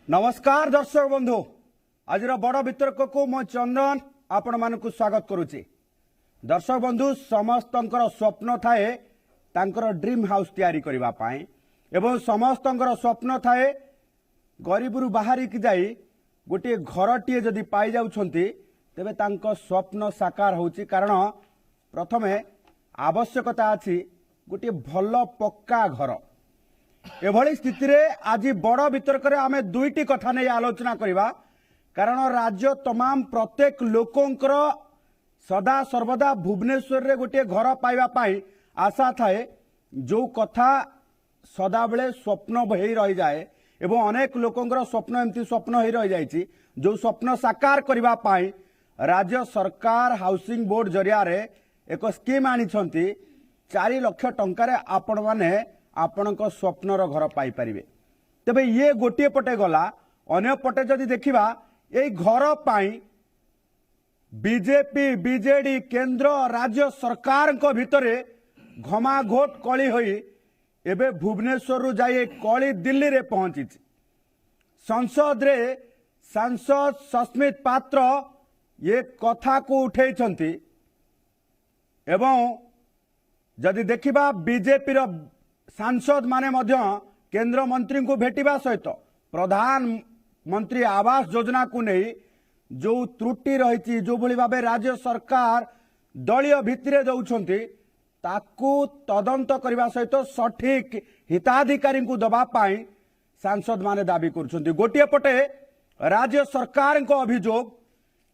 नमस्कार दर्शक बंधु आज बड़ वितर्क को मैं चंदन आपण मानक स्वागत करुच्ची। दर्शक बंधु समस्त स्वप्न थाए तांकर ड्रीम हाउस तैयारी करबा पाए एवं समस्त स्वप्न थाए गरीबरू बाहरिक जाई गोटे घरटीए जदि पाई जाउछंती तेबे तांको स्वप्न साकार होउची। कारण प्रथमे आवश्यकता अछि गोटे भल पक्का घर। एभली स्थिति रे आज बड़ वितर्क आमे दुईटी कथा नहीं आलोचना करबा। कारण राज्य तमाम प्रत्येक लोकंकर सदा सर्वदा भुवनेश्वर रे गोटे घर पाइबा पाई आशा थाए, जो कथा सदा बेले स्वप्न बही रही जाए एवं अनेक लोकंकर स्वप्न एमती स्वप्न हो रही जाइछि। जो स्वप्न साकार करबा पाई राज्य सरकार हाउसिंग बोर्ड जरिया रे एक स्कीम आनिछंती। 4 लाख टंका आपण माने आपणक स्वप्नर घर पाई परिबे। तबे ये गोटे पटे गला, अन्य पटे जदि देखिबा ए घर पाई बीजेपी बीजेडी केंद्र राज्य सरकार को भितरे घमाघोट कली होई एबे भुवनेश्वर रु जाई कली दिल्ली रे पहुंची। संसद रे सांसद सस्मित पात्र ये कथा को उठेइछंती एवं जदि देखिबा बीजेपी रो सांसद माने मध्य केंद्र मंत्री को भेटिबा सहित प्रधानमंत्री आवास योजना को नहीं जो त्रुटि रही, जो भली भाबे राज्य सरकार दलीय भित्तिरे दउछंती ताकू तदंत करबा सहित सठिक हिताधिकारी को दबा पाई सांसद माने दाबी करछंती। गोटे पटे राज्य सरकार को अभियोग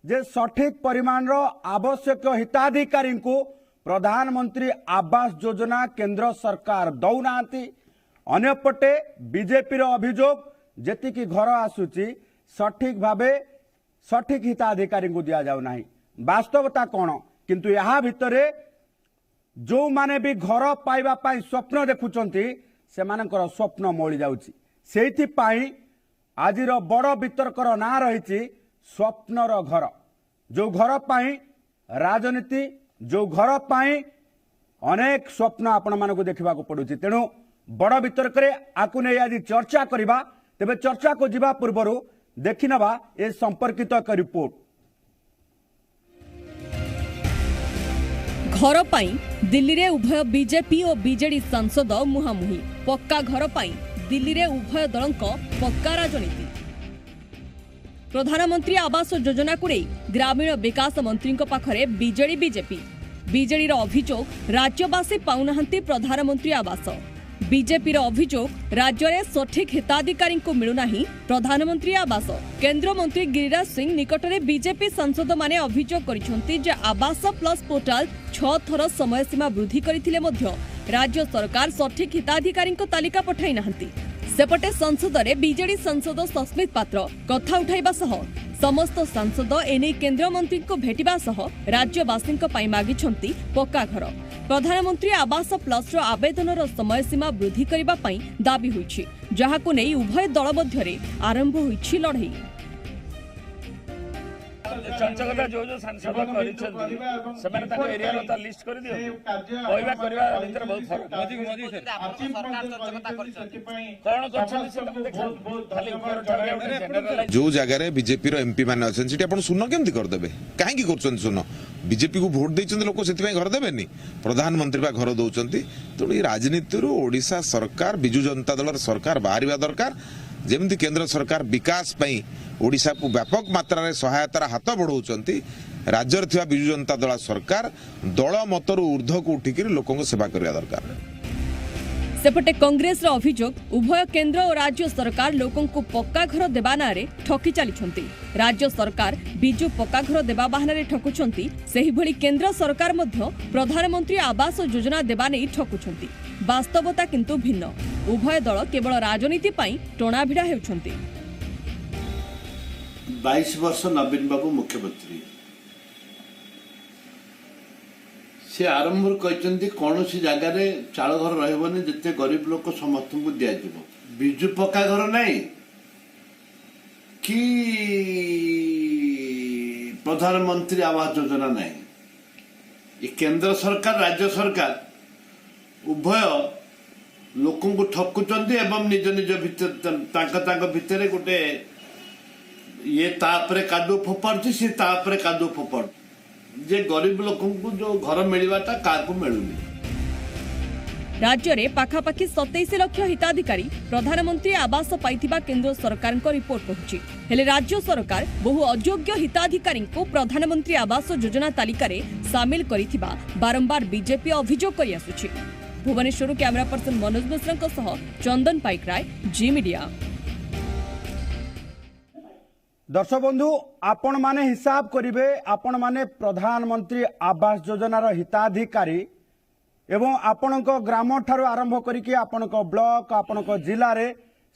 जे सठिक परिमाण रो आवश्यक हिताधिकारी को प्रधानमंत्री आवास योजना केंद्र सरकार दौनाती। अन्यपटे बीजेपी रो अभियोग जेतिकी घर आसुची सठिक भावे सठिक हिताधिकारी को दिया जाउ नाही। वास्तवता कौन किंतु यहाँ भितरे जो माने भी घर पाइबा पाई स्वप्न देखुचंती से मानकर स्वप्न मोली जाउची। सेति पाई आजिर बड़ वितर्कर ना रही स्वप्नर घर। जो घर पाई राजनीति, जो घर पाई अनेक स्वप्न आपण मानक देखा पड़ुची। तेणु बड़ वितर्क आकु नहीं आज चर्चा करबा। तेबे चर्चा को जीवा पूर्व देखि नबा ए संपर्कित एक रिपोर्ट। घर पाई दिल्ली रे उभय बीजेपी और बीजेडी सांसद मुहामुही। पक्का घर पाई दिल्ली रे उभय दलंक पक्का राजनीति। प्रधानमंत्री आवास योजना को ग्रामीण विकास मंत्री पाखरे बीजेडी बीजेपी। बीजेडी अभियोग राज्यवासी पाउनाहांती प्रधानमंत्री आवास। बीजेपी अभियोग राज्य में सठिक हिताधिकारी को मिलूना प्रधानमंत्री आवास। केंद्र मंत्री गिरिराज सिंह निकट में बीजेपी सांसद माने अभियोग करिसेंती जे आवास प्लस पोर्टाल 6 थर समय सीमा वृद्धि करथिले मध्य राज्य सरकार सठिक हिताधिकारी को तालिका पठाई नाहंती। सेपटे संसद में बीजेडी सांसद सस्मित पात्र कथा उठाइबा सह समस्त सांसद एने केंद्र मंत्री को भेटिबा सह राज्यवासी मागिछंती पक्का घर। प्रधानमंत्री आवास प्लस आवेदन समय सीमा वृद्धि करबा पई दाबी होईछि, जहाको नै उभय दल मध्यरे आरंभ होईछि लड़ाई। चंचकता जो जो सांसद एरिया लिस्ट कर दियो कहबा करबा भीतर बहुत फरक जो जगह बीजेपी एमपी मान अच्छे आप सुन केमती करदे कहीं कर सुन बीजेपी को भोट देते लोक से घर देवेनि प्रधानमंत्री घर दौरान। तेणु राजनीति ओडिशा सरकार विजु जनता दल सरकार बाहर दरकार। जेमती केंद्र सरकार विकास पई ओडिशा को व्यापक मात्रा रे सहायतार हाथ बढ़ाउछंती, राज्य रे थिबा विजु जनता दल सरकार दल मतरु ऊर्ध्व को उठिक लोकों को सेवा करबा दरकार। सेपटे कांग्रेस अभियोग उभय केंद्र और राज्य सरकार लोकों को पक्का घर देवा नारे ठकी चलीछंती। राज्य सरकार बिजु पक्का घर देवा बहाना रे ठकुछंती, सेही भली केंद्र सरकार मध्य प्रधानमंत्री आवास योजना देवा नै ठकुछंती। वास्तवता किंतु भिन्न। उभय दल केवल राजनीति पई टोना भिड़ा हेउछंती। 22 वर्ष नवीन बाबू मुख्यमंत्री से आरंभ कहते कौन सी जगार चाल घर रही जिते गरीब लोक समस्त को दिज्व विजु पक्का घर नहीं कि प्रधानमंत्री आवास योजना नहीं। ये केंद्र सरकार राज्य सरकार उभय ଲୋକଙ୍କୁ ଠକୁଛନ୍ତି ଏବଂ ନିଜ ନିଜ ଭିତରେ ତାଙ୍କ ଭିତରେ ଗୋଟେ ଇଏ ତାପରେ କାଦୁଅ ଫୋପାଡୁଛି, ସେ ତାପରେ କାଦୁଅ ଫୋପାଡୁଛି। ଯେ ଗରିବ ଲୋକଙ୍କୁ ଯୋଉ ଘର ମିଳିବାଟା କାହାକୁ ମିଳୁନି। राज्य पाखापाखि 27 लाख हिताधिकारी प्रधानमंत्री आवास पाइथिबा केंद्र सरकार रिपोर्ट कहूछि। हेले राज्य सरकार बहु अयोग्य हिताधिकारी को प्रधानमंत्री आवास योजना तालिका रे शामिल करिथिबा बारंबार बीजेपी अभियोग करि आसुछि। भुवनेश्वर कैमरा पर्सन मनोज मिश्रा सह चंदन पाइकराय, जी मीडिया। दर्शक बंधु, आपण माने हिसाब करिवे, आपण माने प्रधानमंत्री आवास योजनार हिताधिकारी एवं आपणक ग्राम ठारू आरंभ करिके आपणक ब्लॉक आपणक जिला रे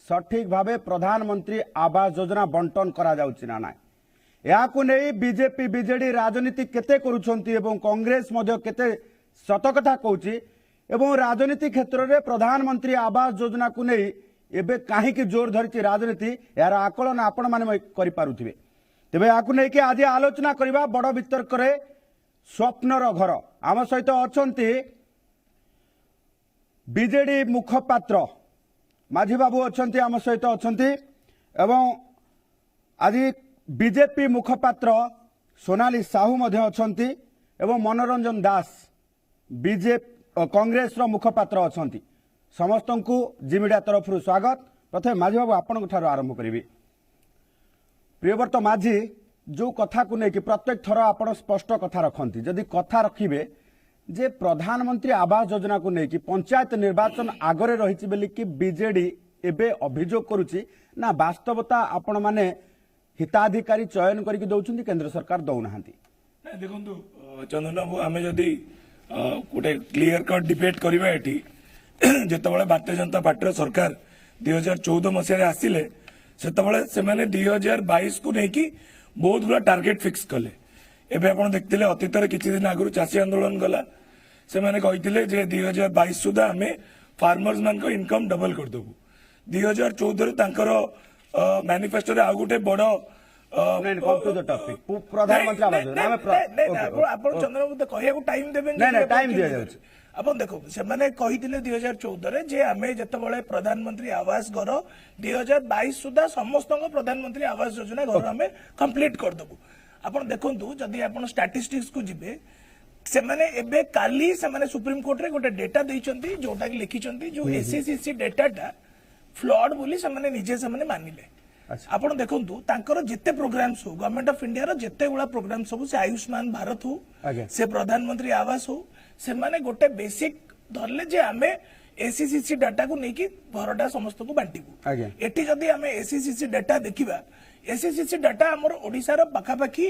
सठिक भावे प्रधानमंत्री आवास योजना बंटन करा जाउछि ना नाय। याकु नै बीजेपी बीजेडी राजनीति केते करूछंती एवं कांग्रेस मध्य केते सत कथा कहूछि एवं राजनीति क्षेत्र रे प्रधानमंत्री आवास योजना को नै एबे काहे कि जोर धरिछि राजनीति, यार आकलन आपण माने करि पारुथिबे। तेबे याकु नै कि आज आलोचना करबा बड़ वितर्क रे स्वप्नर घर। आम सहित अछंती बीजेडी मुखपात्र माझी बाबू अच्छा आम सहित अच्छा एवं आज बीजेपी मुखपात्र सोनाली साहू अच्छा एवं मनोरंजन दास बीजेपी कांग्रेस रो मुखपात्र अच्छा। समस्त को जी मीडिया तरफ स्वागत। प्रथम माझी बाबू आपण आरंभ करी। प्रियव्रत माझी जो कथा को लेकिन प्रत्येक थर आप स्पष्ट कथा रखती, जदि कथा रखिए जे प्रधानमंत्री आवास योजना को लेकिन पंचायत निर्वाचन आगरे रही बोली कि बीजेडी एबे अभियोग करुच्ची ना वास्तवता आपण माने हिताधिकारी चयन करके दौरान केंद्र सरकार दौना। देखो चंदन बाबू, आम जदि गोटे क्लीयर कट डिबेट करवा ये जिते भारतीय जनता पार्टी सरकार 2014 मसीह आसिले से 2022 को लेकिन बहुत गुड़ा टार्गेट फिक्स कले। एबे आपण देखते अतीत किसी दिन आगु चाषी आंदोलन गला, से मैंने कहते 2022 सुधा आम फार्मर्स मान इनकम डबल करदेबू। 2014 मैनिफेस्टो आउ गोटे बड़ प्रधानमंत्री चंद्रबाबू कहू टाइम देवे आप देखो से मैंने कही 2014 जे आम जिते प्रधानमंत्री आवास घर 2022 सुधा समस्त प्रधानमंत्री आवास योजना घर आम कंप्लीट करदेबू। आप देखु जदि आप स्टैटिस्टिक्स को जिबे से माने एबे काली से माने सुप्रीम कोर्ट रे गोटे डेटा देइचंती जोटा कि लिखिचंती जो एससीसीसी डेटाटा फ्लॉड बोली से माने निजे से माने मानिले। आपण देखंतु तांकर जेते प्रोग्राम्स हो गवर्नमेंट ऑफ इंडिया रो जेते गुला प्रोग्राम सब से आयुष्मान भारत हो से प्रधानमंत्री आवास हो से माने गोटे बेसिक धरले जे आमे एससीसीसी डाटा को नेकी घरटा समस्त को बांटिबू। एटी जदि आमे एससीसीसी डाटा देखिबा, एससीसीसी डाटा हमर ओडिसा रो पाखापाखी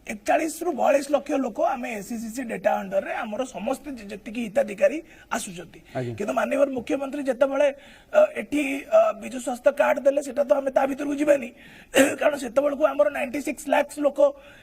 41 रु 42 लाख लोक आम एससीसीसी डेटा अंडर रे हमर समस्त जति हिताधिकारी आसुचंती। किंतु माननीय मुख्यमंत्री जेतेबेले एठी बिजु स्वास्थ्य कार्ड देले सेटा तो हमें ता भीतर को जिबानी, कारण सेतेबेल को हमर 96 लाख लोक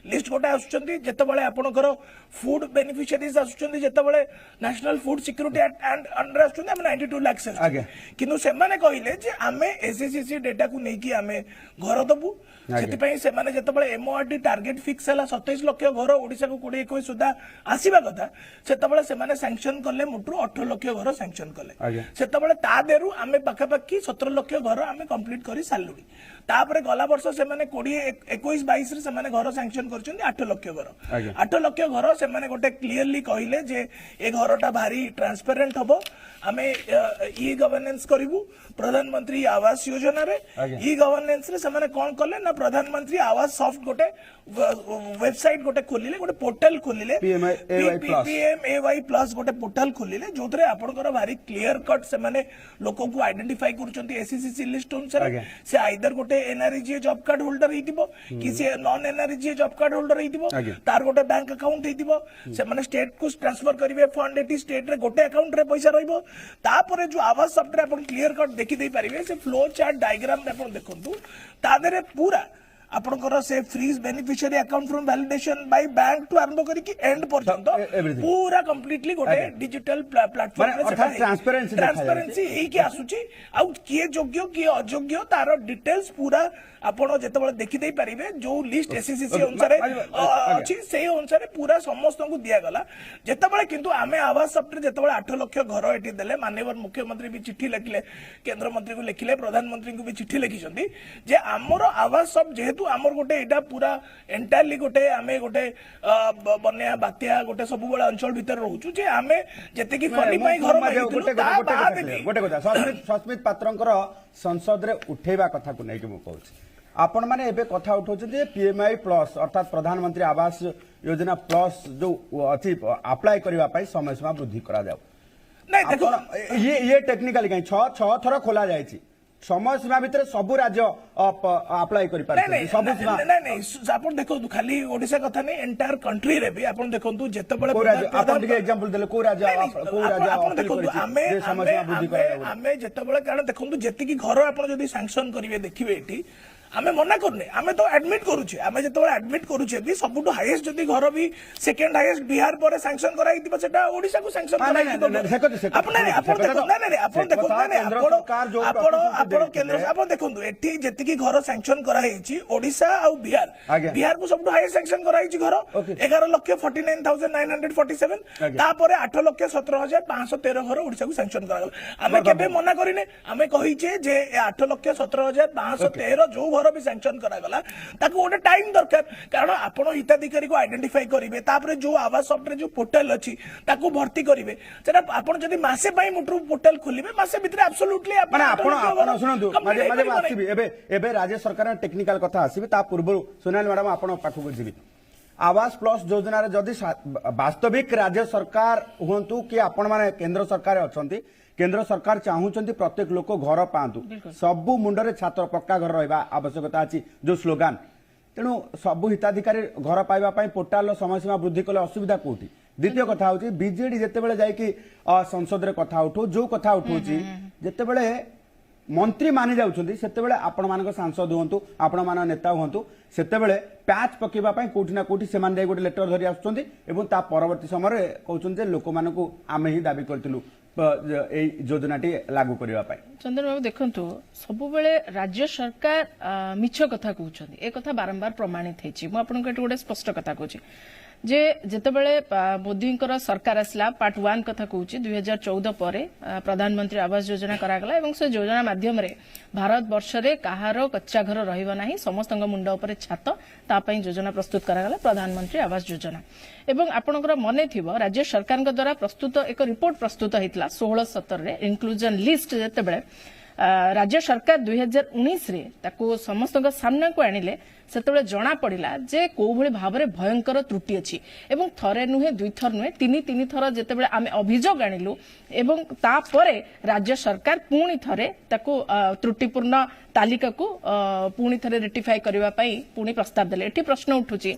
लिस्ट गोटे आसुचंती। जेतेबेले आपनकर फूड बेनिफिशियरीज आसुचंती, जेतेबेले national food security and under आसुचंती हम 92 लाख आसुचंती। किंतु से माने कहिले जे आमे एससीसीसी डेटा को नेकी आमे घर दबु, सेतिपई से माने जेतेबेले एमओआरडी टार्गेट फिक्स हला 27 लाख घर ओडिसा को 2021 सुधा आसीबा कथा, सेतेबेले से माने सैंक्शन कले मुट्रु 18 लाख घर सैंक्शन कले। सेतेबेले ता देरु आमे पाखापाखी 17 लाख घर आमे कंप्लीट करी सालुडी। तापरे गला वर्ष से माने 21-22 रे से माने घर सैंक्शन करछन्ती 8 लाख घर। 8 लाख घर से माने गोटे क्लियरली कहिले जे ए घरटा भारी ट्रांसपेरेंट हबो, आमे ई गवर्नेंस करिवु प्रधानमंत्री आवास योजना रे। ई गवर्नेंस रे से माने कोन कले ना प्रधानमंत्री आवास सॉफ्ट गोटे वेबसाइट गोटे खोलिले, गोटे पोर्टल खोलिले पीएमएवाई प्लस गोटे पोर्टल खोलिले, जोतरे आपनकर भारी क्लियर कट से माने लोक को आइडेंटिफाई करछन्ती एससीसीसी लिस्ट अनुसार। से आइदर गोटे एनआरजीए जॉब कार्ड होल्डर हेतिबो कि से नॉन एनआरजीए जॉब कार्ड होल्डर हेतिबो, तार गोटे बैंक अकाउंट हेतिबो, से माने स्टेट को ट्रांसफर करिवे फंड एटी स्टेट रे गोटे अकाउंट रे पैसा रहइबो। तापरे जो आवास सॉफ्टवेयर अपन क्लियर कट देखि दे परिबे, से फ्लो चार्ट डायग्राम रे अपन देखंतु ता देरे पूरा आपनकर से freeze beneficiary account from validation by bank to आरंभ करिक एंड पर्यंत everything. पूरा कंप्लीटली गोटे डिजिटल प्लेटफॉर्म माने अर्थात transparency ट्रांसपेरेंसी हेई के आसुची आ किए योग्य किए अयोग्य तार डिटेल्स पूरा आपण जेतेबेले देखि देई परिबे जो लिस्ट एससीसी अनुसार अछि से अनुसार पूरा समस्त को दिया गला जेतेबेले किंतु आमे आवास सप्ताह जेतेबेले 8 लाख घर एटी देले माननीय मुख्यमंत्री भी चिट्ठी लिखिले केंद्र मंत्री को लिखिले प्रधानमंत्री को भी चिट्ठी लिखिसंती जे हमर आवास सब जेहेतु हमर गोटे एटा पूरा एंटायरली गोटे आमे गोटे बन्या बात्या गोटे सब बेला अंचल भीतर रहउछु जे आमे जेते कि फंडी पई घर गोटे कथा सस्मित पात्रंकर संसद रे उठेबा कथा को नै कि मु कहूछि आपण माने एबे कथा उठाउछन जे पीएमआई प्लस अर्थात प्रधानमंत्री आवास योजना प्लस जो अछि अप्लाई करबा पई समय सीमा वृद्धि करा जाऊ नहीं देखो ये टेक्निकली कहीं 6 थर खोला जायछि समय सीमा भितर सब राज्य अप्लाई करि पारे सब सीमा नहीं आपण देखो खाली ओडिसा कथा नहीं एंटायर कंट्री रे भी आपण देखंतु जेतेबेले आपण के एग्जांपल देले को राज्य आपण देखंतु आमे जेतेबेले कारण देखंतु जेति की घर आपण जदी सैंक्शन करिवे देखिबे एठी आमे मना करने आमे तो एडमिट करूचे आमे जेतेबेले एडमिट करूचे भी सबुटो हाईएस्ट जदी घर भी सेकंड हाईएस्ट बिहार पर सैंक्शन कराई दिबा सेटा ओडिसा को सैंक्शन कराई दिबा आपण नहीं आपण देखो नहीं आपण देखो नहीं आपण केंद्र आपण देखंतु एठी जेति की घर सैंक्शन करा हेची ओडिसा आ बिहार को सबुटो हाईएस्ट सैंक्शन करा हेची घर 11,49,947 तापर 8,17,513 घर ओडिसा को सैंक्शन करा आमे केबे मना करिने आमे कहिचे जे 8,17,513 जो घर भी सैंक्शन करागला ताको गोटे टाइम दरकार कारण आपण हिताधिकारी को आइडेंटिफाई करिवे तापर जो आवास सॉफ्टवेयर जो पोर्टल अछि ताको भर्ती करिवे सेटा आपण जदी मासे पई मुट्रु पोर्टल खोलिबे मासे भितर एब्सोल्युटली माने आपण सुनंतु माजे आसीबे एबे राज्य सरकार टेक्निकल कथा आसीबे ता पूर्व सोनाली मैडम आपण पाखु जिबी आवास प्लस योजना रे जदी वास्तविक राज्य सरकार हुंतु कि आपण माने केंद्र सरकार अछंती केंद्र सरकार चाहूचंती प्रत्येक लोक घर पांतु सबु मुंडरे छात्र पक्का घर रहबा आवश्यकता अछि जो स्लोगान तेणु सबु हिताधिकारी घर पाइबा पई पोर्टाल समय सीमा वृद्धि कले असुविधा कोठी द्वितीय कथा होची बीजेडी जेतेबेले जाय कि संसद रे कथा उठो जो कथा उठोची जेतेबेले मंत्री मानि जाउछंती सेतेबेले आपण मानक सांसद हुंतु आपण मान नेता हुंतु सेतेबेले पैच पकेबा पई कोठी ना कोठी सेमान जाय गोटे लेटर धरि आछंती एवं ता परवर्ती समय रे कहउछन जे लोक मानकु आमे ही दाबी करतिलु योजनाटी लागू करने चंद्र बाबू देखु सब बेले राज्य सरकार मिछ कथा कहते ए कथा बारंबार प्रमाणित होती गोटे स्पष्ट कथा कहूँ जे जेतेबेले मोदी सरकार आसला पार्ट 1 कथा कहूँ 2014 पर प्रधानमंत्री आवास योजना करागला एवं से योजना माध्यम रे भारत वर्ष रे कहार कच्चा घर रहिबा नाही समस्त मुंड उपर छात तापई योजना प्रस्तुत करागला प्रधानमंत्री आवास योजना एवं आपनकर मने थिबो राज्य सरकार द्वारा प्रस्तुत एक रिपोर्ट प्रस्तुत होइतला 16-17 रे इंक्लूजन लिस्ट जेतेबेले राज्य सरकार 2019 रे ताको समस्त सामना को आनिले सेतेबेले जना पड़िला जे को भली भाबरे भयंकर त्रुटि अछि एवं थरे नुहे दुई थर नुहे तीन थर जेतेबेले आमे अभियोग आनिलु एवं तापरे राज्य सरकार पुणी थरे ताको त्रुटिपूर्ण तालिका को पुणी थरे रेटिफाई करबा पई पुणी प्रस्ताव देले एठी प्रश्न उठुची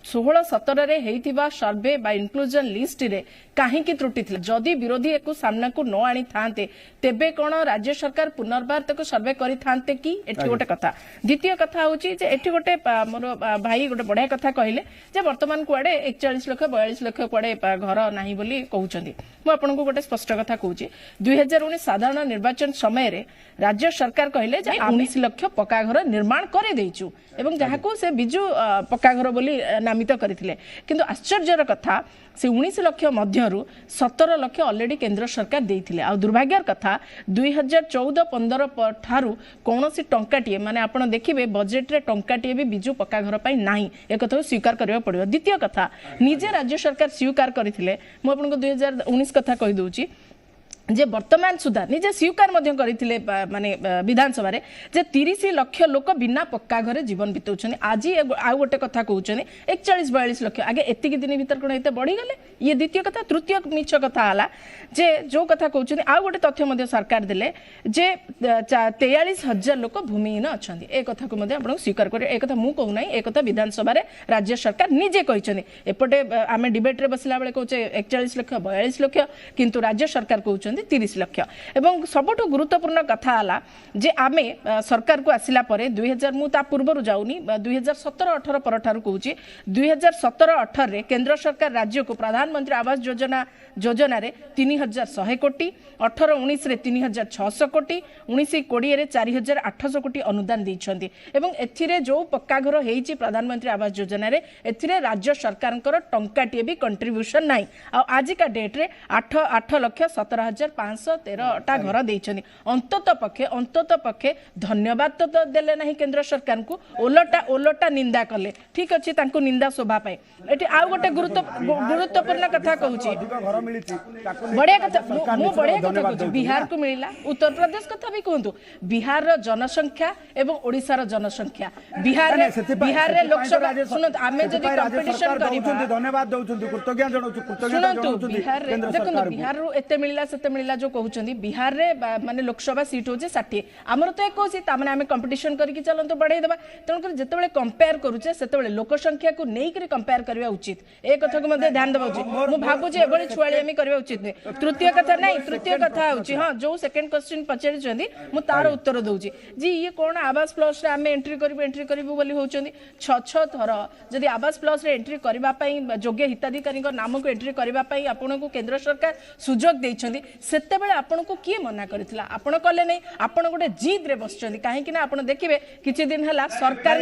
16-17 रे हेइथिबा सर्वे बा इंक्लूजन लिस्ट रे काहे की त्रुटि थिला जदि विरोधी एको सामना को न आनी थांते तेबे कोन राज्य सरकार पुनर्बार तक सर्वे करि थांते कि एठी गोटे कथा द्वितीय कथा होची जे एठी गोटे मोर भाई गोटे बढ़िया कथा कहिले जे वर्तमान कुआडे 41 लाख 42 लाख कुआडे घर नाही बोली कहउचंदी मु आपन को गोटे स्पष्ट कथा कहूची 2019 साधारण निर्वाचन समय रे राज्य सरकार कहिले जे 19 लाख पक्का घर निर्माण करे देइचु एवं जहाको से बिजु पक्का घर बोली नामित करथिले किंतु आश्चर्यर कथा से 19 लाख मध्यरु 17 लाख ऑलरेडी केंद्र सरकार देइथिले आ दुर्भाग्यर कथा 2014-15 ठारू कोनोसी टंकाटिए माने आपण देखिबे बजेट रे टंकाटिए भी बिजु पक्का घर पई नाही एक कथा स्वीकार करबा पड़िबो द्वितीय कथा निजे राज्य सरकार स्वीकार करथिले मु आपन को 2019 कथा कहि दोउची जे वर्तमान सुधा निजे स्वीकार करथिले माने विधानसभा रे जे 30 लाख लोक बिना पक्का घरे जीवन बितौछन आज आ गोटे कथा कहउछन 41-42 लाख आगे एतिक दिन भीतर कोन एते बढ़ी गले ये द्वितीय कथा तृतीय मिछ कथा हला जे जो कथा कहउछन आ गोटे तथ्य मध्ये सरकार देले जे 43,000 लोक भूमिहीन अछंती ए कथा को मध्ये आपण स्वीकार करे ए कथा मु कहू नै ए कथा विधानसभा रे राज्य सरकार निजे कहिछन एपटे आमे डिबेट रे बसला बेले कहउछे 41 लाख 42 लाख किंतु राज्य सरकार कहउछन ଦେଇଛନ୍ତି 30 ଲକ୍ଷ। ଏବଂ ସବୁଠୁ ଗୁରୁତ୍ୱପୂର୍ଣ୍ଣ କଥା ହେଲା ଯେ ଆମେ ସରକାର को आसिला परे 2000 मु ता पूर्वरु जाउनी 2017-18 परठारु कहूची 2017-18 रे केंद्र सरकार राज्य को प्रधानमंत्री आवास योजना रे 3100 कोटी 18-19 रे 3600 कोटी 19-20 रे 4800 कोटी अनुदान दैछंती एवं एथिरे जो पक्का घर हेइची प्रधानमंत्री आवास योजना रे एथिरे राज्य सरकारଙ୍କର टंकाटिए भी कंट्रीब्यूशन नाही। आ आज का डेट रे 8,17,513 टा घर दैछंती। अंतत पक्षे धन्यवाद तो देले नहीं केंद्र सरकार को ओलटा निंदा कले। ठीक अच्छे तांको निंदा शोभा पाए। एटी आ गोटे गुरुत्वपूर्ण कथा कहूची बढ़िया कथा मु बढ़िया कथा कहूची बिहार को मिला उत्तर प्रदेश कथा भी कहतु बिहार रो जनसंख्या एवं ओडिसा रो जनसंख्या बिहार रे लोकसभा सुनत आमे जदी कंपटीशन करिबा धन्यवाद दउछंती कृतज्ञता जणौछु सुनतु बिहार रे देखो बिहार रो एते मिला सेते मिला जो कहउछंती बिहार रे माने लोकसभा सीट होजे 60 हमर तो 21 तामने आमे कंपटीशन करके चलंतो बढ़ाई देबा तण कर जेतेबेले कंपेयर करूचे सेतेबेले लोक संख्या को नै करी कंपेयर करबा उचित ए कथा को मध्ये ध्यान देबा उचित मु भाबु जे एबळी छुआली आमी करबा उचित नै तृतीय कथा होउची हां जो सेकंड क्वेश्चन पचारि छंदी मु तार उत्तर दउची जी ये कोन आवास प्लस रे आमे एंट्री करबो बोली होउचंदी 6 थर जदी आवास प्लस रे एंट्री करबा पई योग्य हिताधिकारी को नाम को एंट्री करबा पई आपन को केंद्र सरकार सुजोग दैछंदी सेतेबेले आपन को की मना करथिला आपन कले नै आपन गोटे जीद रे बसचंदी काहे कि ना आपन देखिबे किछि दिन हला सरकार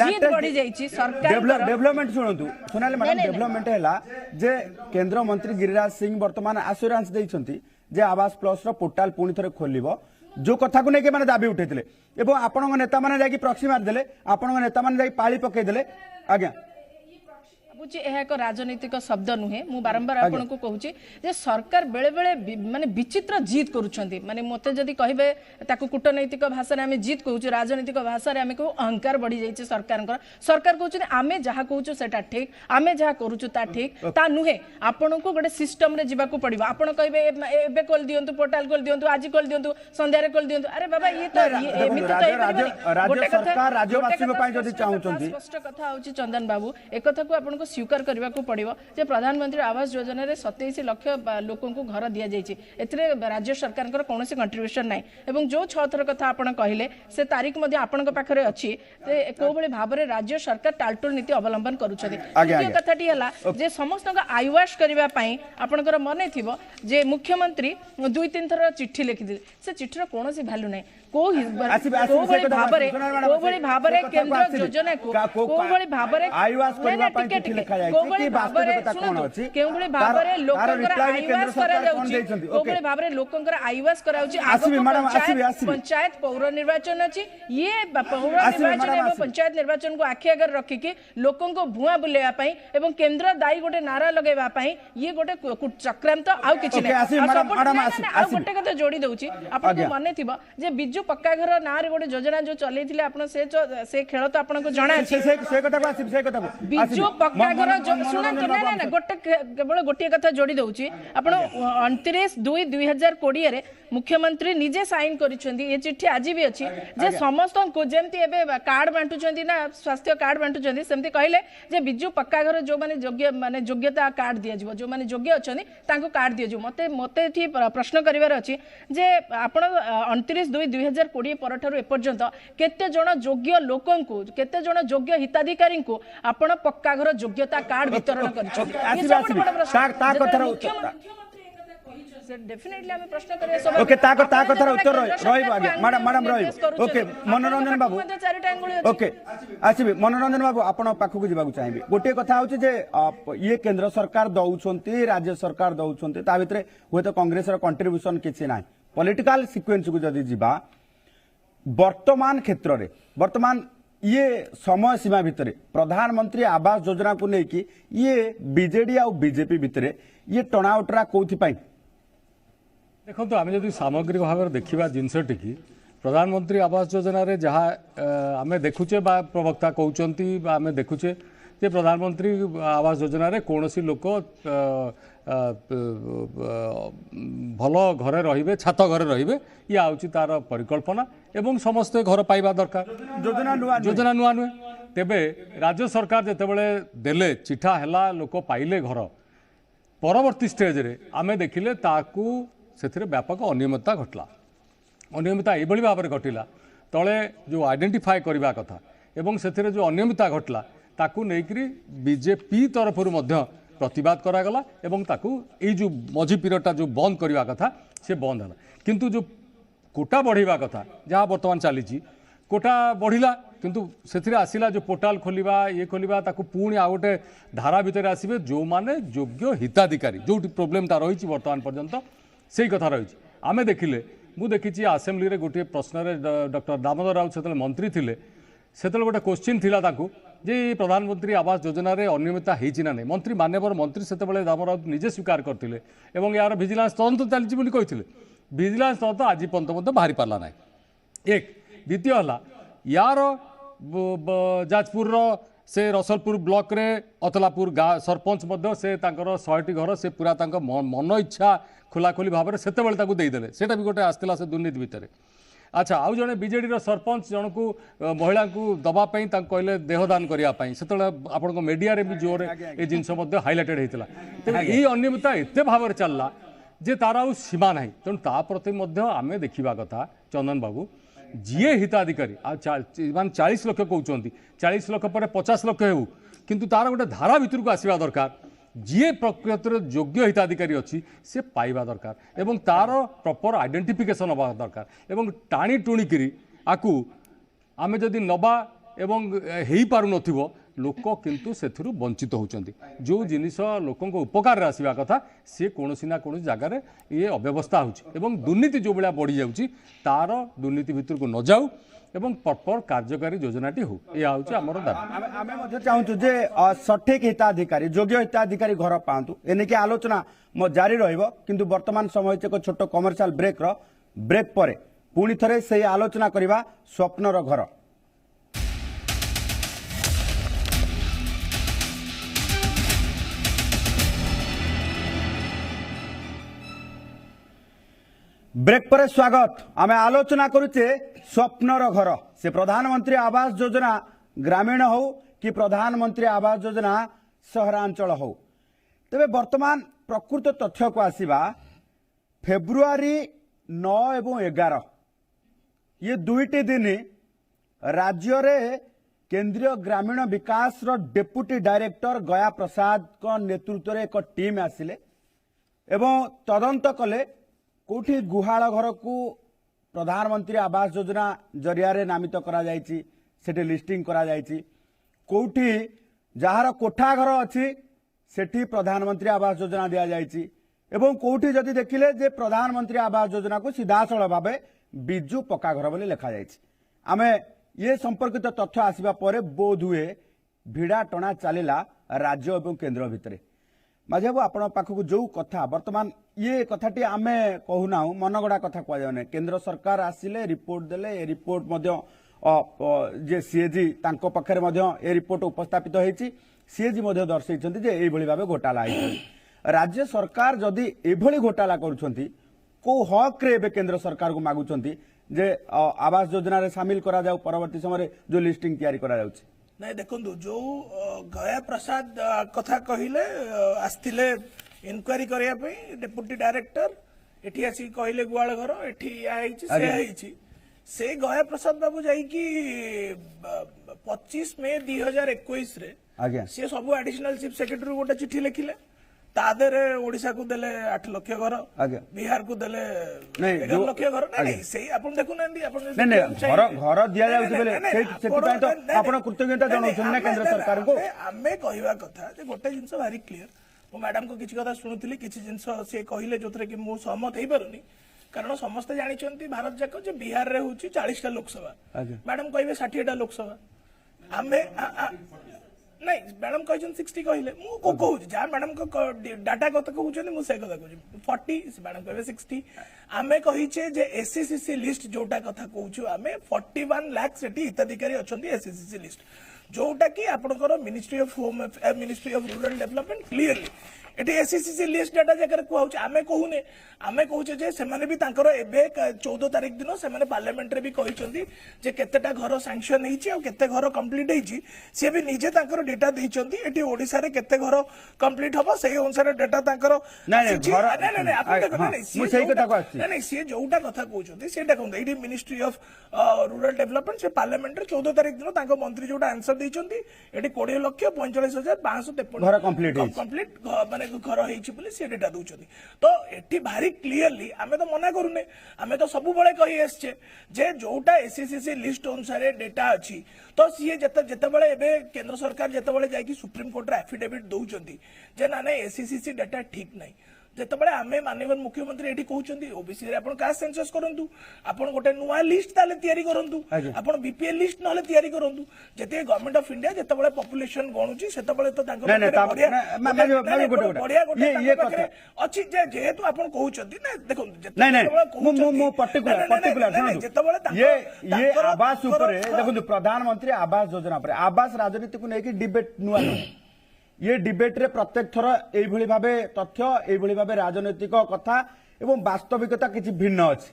जीद बढ़ी जाईची सरकार डेवलपमेंट सुनाले मैडम डेवलपमेंट हैला जे केंद्र मंत्री गिरिराज सिंह वर्तमान आश्योरेंस दैछंती जे आवास प्लस रो पोर्टल पुणी थरे खोलिबो जो कथा को लेके माने दाबी उठेतिले एवं आपन नेता माने जाकी प्रॉक्सी मार देले आपन नेता माने जाई पाळी पकई देले आज्ञा बुझी यह एक राजनीतिक शब्द नुहे मु बारंबार आपन को कहूची जे सरकार बेले बेले माने विचित्र जीत करूछंती माने मते जदी कहबे ताको कूटनैतिक भाषा रे हमें जीत कहूची राजनीतिक भाषा रे हमें को अहंकार बढ़ी जाईची सरकार कहूची आमे जहा कहूचु सेटा ठीक आमे जहा करूचु ता ठीक ता नुहे आपन को गोटे सिस्टम रे जीवा को पड़िबो आपन कहबे एबे कॉल दियंतु पोर्टल कॉल दियंतु आज कॉल दियंतु संध्या रे कॉल दियंतु अरे बाबा ये तो एमिति तो राज्य सरकार राज्यवासी को पई जदी चाहुचंती स्पष्ट कथा होची चंदन बाबू एक कथा को आपन को स्वीकार करबा को पड़िबो जे प्रधानमंत्री आवास योजना रे 27 लाख लोकन को घर दिया जायछि एतरे राज्य सरकार कर कोनोसी कंट्रीब्यूशन नाही एवं जो 6 थर कथा आपण कहिले से तारीख मध्ये आपण को पाखरे अछि ते को बळे भाबरे राज्य सरकार टालटुल नीति अवलंबन करूछथि द्वितीय कथाटी हला जे समस्त का आईवाश करबा पई आपनकर मने थिबो जे मुख्यमंत्री 2-3 थर चिट्ठी लिखिदिले से चिट्ठीर कोनोसी वैल्यू नाही को भाबरे केंद्र योजना को भाबरे आईवास करबा पई चिट्ठी लिखा जाय कि वास्तविकता कोन अछि केउबळे भाबरे लोकंकर आईवास करा जाउछि कोबळे भाबरे लोकंकर आईवास कराउछि पंचायत पौर निर्वाचन अछि ये पौर निर्वाचन एवं पंचायत निर्वाचन को आखि अगर रखि कि लोकन को भुआ बुलेवा पई एवं केंद्र दाई गोटे नारा लगेबा पई ये गोटे चक्रांत आउ किछि नै आ गोटे कथा जोड़ी दउछि आपन को माने थिबो जे बिजु पक्का घर ना रे गोटे योजना जो चलेथिले आपन से खेल तो आपन को जणा अछि से कथा को आसी से कथा को बिजु पक्का घर सुनंतु ना गोटे केवल गोटे कथा जोड़ी दउछि आपण 29/2/2020 रे मुख्यमंत्री निजे साइन करिसेंती ये चिट्ठी आज भी अछि जे समस्त को जेमती एबे कार्ड बांटुचंती ना स्वास्थ्य कार्ड बांटुचंती सेमती कहले जे बिजु पक्का घर जो माने योग्यता कार्ड दिया जिवो जो माने योग्य अछनी तांको कार्ड दिया जिवो मते एठी प्रश्न करिवार अछि जे आपण 29/2/2020 परठारु एपर्यंत केते जण योग्य लोकन को केते जण योग्य हिताधिकारी को आपण पक्का घर योग्यता कार्ड वितरण करिछथि ता कथार डेफिनेटली हमें प्रश्न करे सब ओके ता कथार उत्तर रहइबो आगे मैडम रहइबो ओके मनोरंजन बाबू ओके आसीबे मनोरंजन बाबू आपण पाखु को जिबाकू चाहिबे गोटे कथा होची जे ये केंद्र सरकार दउछंती राज्य सरकार दउछंती ता भितरे होय तो कांग्रेस रो कंट्रीब्यूशन किछि नाही पॉलिटिकल सीक्वेंस को जदी जिबा वर्तमान क्षेत्र रे वर्तमान ये समय सीमा भितरे प्रधानमंत्री आवास योजना को लेकिन ये बीजेडी आ बीजेपी भितरे ये टर्नआउटरा कोथि पई देखो आम जब सामग्रिक भाव में देखा जिनसटी की प्रधानमंत्री आवास योजना रे जहाँ आम देखुचे प्रवक्ता कहते आम देखुचे जे प्रधानमंत्री आवास योजना रे कौन सी लोक भल घरे रे छात घरे रे ये आउची तार परिकल्पना एवं समस्ते घर पाइबा दरकार योजना नुआ नुहे तेबे राज्य सरकार जितेबाला देले चिठा है लोक पाइले घर परवर्ती स्टेज रे आमे देखिले ताकू से व्यापक अनियमितता घटला अनियमितता ये भाव में घटला तले जो आइडेंटिफाई करने कथा एवं से जो अनियमितता घटला ताकू नेकरी बीजेपी तरफ प्रतिवाद करागला एवं ताकू ये जो मझी पीरियडटा जो बंद करने कथा से बंद है किंतु जो कोटा बढ़ावा कथा जहाँ बर्तमान चली कोटा बढ़िला किंतु से आसला जो पोर्टाल खोलिबा ये खोलिबा ताकू पुणी आ गोटे धारा भितर आसबे जो माने योग्य हिताधिकारी जो प्रोब्लेमटा रही बर्तमान पर्यंत से कथा रही आमे देखिले मु देखी आसेम्बली रे गोटे प्रश्न डॉक्टर दामोदर राउत से मंत्री थिले से गोटे क्वेश्चन थिला ताकू जे प्रधानमंत्री आवास योजना रे अनियमितता होईछि ना नहीं मंत्री मान्यवर मंत्री से दामोदर राउत निजे स्वीकार करथिले एवं यार विजिलेंस तदंत चलछि बोली कहिथिले विजिलेंस तदंत आज पर्यंत बाहरी पारला ना एक द्वितीय हला यार जाजपुर से रसलपुर ब्लॉक रे अतलापुर गाँ सरपंच मध्य से 100टी घर से पूरा मन इच्छा खोलाखोली भाव में से देदेले से भी गोटे आसला से दुर्नीति भितर अच्छा आउ जड़े बीजेडी सरपंच जन को महिला को दवापाई कहले देहदान करने से आप मीडिया रे भी जोर ये जिनस हाइलाइटेड होता तेज ये अनियमितता एत भाव में चलला जे तार आ सीमा ना तेणु ता प्रति आम देखा कथा चंदन बाबू जीए हिताधिकारी मान 40 लाख कहते 40 लाख पर 50 लाख हो किंतु तार गोटे धारा भितर को आसवा दरकार जीए प्रकृत योग्य हिताधिकारी अच्छी से पाइबा दरकार एवं तार प्रॉपर आइडेंटिफिकेशन हवा दरकार एवं टाणी टुणिकी आकू आम जदि नबा एवं हो पार नथिबो लोक किंतु सेथिरु वंचित होउचंती जो जिनिस लोकंक उपकार आसवा कथा सी कौन ना कौन जगार ये अव्यवस्था होउची दुर्नीति जो भाया बढ़ी जाउची तार दुर्नीति भितर को न जाऊ एवं प्रॉपर कार्यकारी योजनाटी हो यह हूँ आमर दाबी आम चाहूँ जे सठिक हिताधिकारी योग्य हिताधिकारी घर पातु एनिके आलोचना मो जारी रहिबो किंतु वर्तमान समय एक छोट कमर्शियल ब्रेक पर पुणी थे से आलोचना करवा स्वप्नर घर ब्रेक पर स्वागत आम आलोचना करुचे स्वप्नर घर से प्रधानमंत्री आवास योजना ग्रामीण हो कि प्रधानमंत्री आवास योजना सहरांचल हो तेबे वर्तमान प्रकृत तथ्य को आसीबा फेब्रुआरी 9 एवं 11 ये दुईटी दिन राज्य रे केंद्रीय ग्रामीण विकास रो डेप्यूटी डायरेक्टर गया प्रसाद को नेतृत्व रे एक टीम आसिले एवं तदंत कले कोठी गुहाल घर को प्रधानमंत्री आवास योजना जरिया रे नामित करा जायछि सेठी लिस्टिंग करा जायछि कोठी जहार कोठा घर अछि सेठी प्रधानमंत्री आवास योजना दिया जायछि एवं कोठी जदि देखिले जे प्रधानमंत्री आवास योजना को सीधासळ भाबे बिजू पक्का घर बोली लिखा जायछि आमे ये संपर्कित तथ्य आसीबा परे बोध हुए भिड़ा टणा चलिला राज्य एवं केंद्र भितरे माझे बाबू आपण पाखक जो कथा वर्तमान ये कथाटी आमे कहूना मनगड़ा कथा कह केंद्र सरकार आसिले रिपोर्ट देले ए रिपोर्ट जे सीएजी तांको पखरे ए रिपोर्ट उपस्थापित होईची सीएजी दर्शैछन्ति जे एई भली भाबे घोटाला होईछि राज्य सरकार जदि एभली घोटाला करूछन्ति को हक रे एबे केंद्र सरकार को मागुछन्ति जे आवास योजना रे शामिल करा जाऊ परवर्ती समय जो लिस्टिंग तैयारी करा जाउछि नहीं देखो जो गया प्रसाद कथा कहले आस्तिले इनक्वारी करया पे डेप्यूटी डायरेक्टर एठी आसी कहले गुआल घर एठी आइछि से आइछि से गया प्रसाद बाबू जाई कि 25 मई 2021 रे आज्ञा से सब एडिशनल चीफ सेक्रेटरी गोटे चिट्ठी लिखिले तादेरे ओडिसा को देले 8 लाख घर बिहार को देले 11 लाख घर नहीं सही आपण देखु नंदी आपण नहीं घर दिया जाउछ बेले सेति पय तो आपण कृतज्ञता जणाउछन ना केंद्र सरकार को हमें कहवा कथा जे गोटे जिंस भारी क्लियर मो मैडम को किछि कथा सुनुतली किछि जिंस से कहिले जोथरे कि मो सहमत हेई पारुनी कारण समस्त जानिछन्ती भारत जाक जे बिहार रे होची 40 टा लोकसभा मैडम कहबे 60 टा लोकसभा हमें नहीं मैडम कहछन 60 कहले मु को कहू जा मैडम को डाटा कत कहउछन मु से कथा कहू 40 मैडम कहबे 60 आमे कहिछे जे एससीसीसी लिस्ट जोटा कथा कहउछु आमे 41 लाख सेठी हिताधिकारी अछन्ती एससीसीसी लिस्ट जोटा कि आपनकर ministry of home ministry of rural development clearly eighty SCC list data जगह कहूँ आमे कहूने आमे कहूचे जे सेमाने भी तांकर एबे 14 तारिख दिन सेमाने पार्लियामेंट रे भी कहिसंती जे केतेटा घर सैंक्शन हेछि और केते घर कंप्लीट हेछि से भी निजे तांकर डेटा दैछंती एटी ओडिसा रे केते घर कंप्लीट हबो सेही अनुसार डेटा तांकर नहीं आपण देखो नहीं मु सेही कथा को आछि नहीं से जोटा कथा कहउछंती सेटा कहू eighty ministry of rural development से पार्लियामेंट रे 14 तारिख दिन तांको मंत्री जोटा आंसर दैछंती एटी 20,45,553 घर कंप्लीट माने घर हेछि बोली से डेटा दउछंती तो एटी भारी क्लियरली आमे तो मना करूने आमे तो सब बळे कहि आछे जे जोटा एससीसी लिस्ट अनुसार डेटा अछि तो सीए जते बळे एबे केंद्र सरकार जते बळे जाई कि सुप्रीम कोर्ट रे एफिडेविट दउछंती जे ना एससीसी डेटा ठीक नाही जेतबळे आमे माननीय मुख्यमंत्री एठी कहउछंती ओबीसी रे आपण कास्ट सेंसस करंतु आपण गोटे नुवा लिस्ट ताले तयारी करंतु आपण बीपीएल लिस्ट नहले तयारी करंतु जेते गवर्नमेंट ऑफ इंडिया जेतबळे पॉपुलेशन गणुची सेतबळे तो तांको बढ़िया ये कथा अछि जे जेहेतु आपण कहउछंती ना देखो नहीं मु पर्टिकुलर ये आवास ऊपर देखो प्रधानमंत्री आवास योजना पर आवास राजनीति को लेकिन डिबेट नुआ ये डिबेट रे प्रत्येक थर एभली भाबे तथ्य एभली भाबे राजनैतिक कथा एवं वास्तविकता किछि भिन्न अछि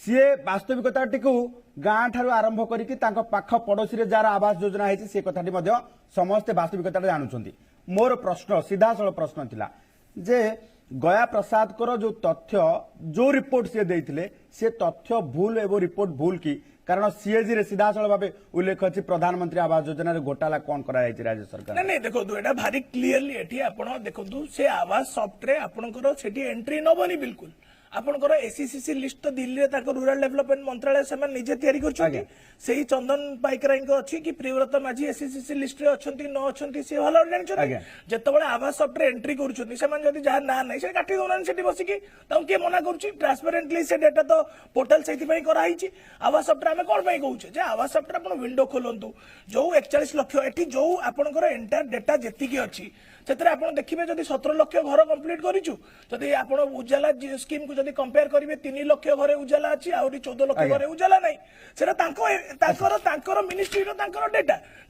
सीए वास्तविकता टिकु गाँ ठारू आरंभ करिकि तांको पाख पड़ोसी रे जार आवास योजना हेछि से कथाटी मध्ये समस्त वास्तविकता जानुछंती मोर प्रश्न सीधा सरल प्रश्न थिला जे गया प्रसाद कर जो तथ्य जो रिपोर्ट से देइथिले से तथ्य भूल एवं रिपोर्ट भूल की कारण सीएजी रे सीधा सरल भाबे उल्लेख अछि प्रधानमंत्री आवास योजना रे घोटाला कोन करा जाय राज्य सरकार नहीं देखो एटा भारी क्लियरली एठी आपण देखो से आवास सॉफ्ट रे आपनकर सेठी एंट्री नबनी बिल्कुल आपनकर एससीसी लिस्ट तो दिल्ली रे ताको रूरल डेवलपमेंट मंत्रालय से निजे तयारी करछथि सेही चंदन पाइकराई को अछि कि प्रियव्रत माझी एससीसी लिस्ट रे अछंती न अछंती से भलो जानछथि जेतबळे आवास सॉफ्ट रे एंट्री करछथि से मान जदी जहा ना नै से काटी दोनान सेठी बसी कि ताऊ के मना करछि ट्रांसपेरेंटली से डेटा तो पोर्टल सेठी पई करा हिछि आवास सॉफ्ट रे हम कोन पई कहउछे जे आवास सॉफ्ट रे आपण विंडो खोलंतु जो 41 लाख एठी जो आपनकर एंटायर डेटा जेति की अछि सेतरे आपण देखिबे जदी 17 लाख घर कंप्लीट करिछु जदी आपण उजाला स्कीम को जदी कंपेयर करिवे 3 लाख घरे उजाला अछि आउरी 14 लाख घरे उजाला नै सेरा तांकर मिनिस्ट्री रो तांकर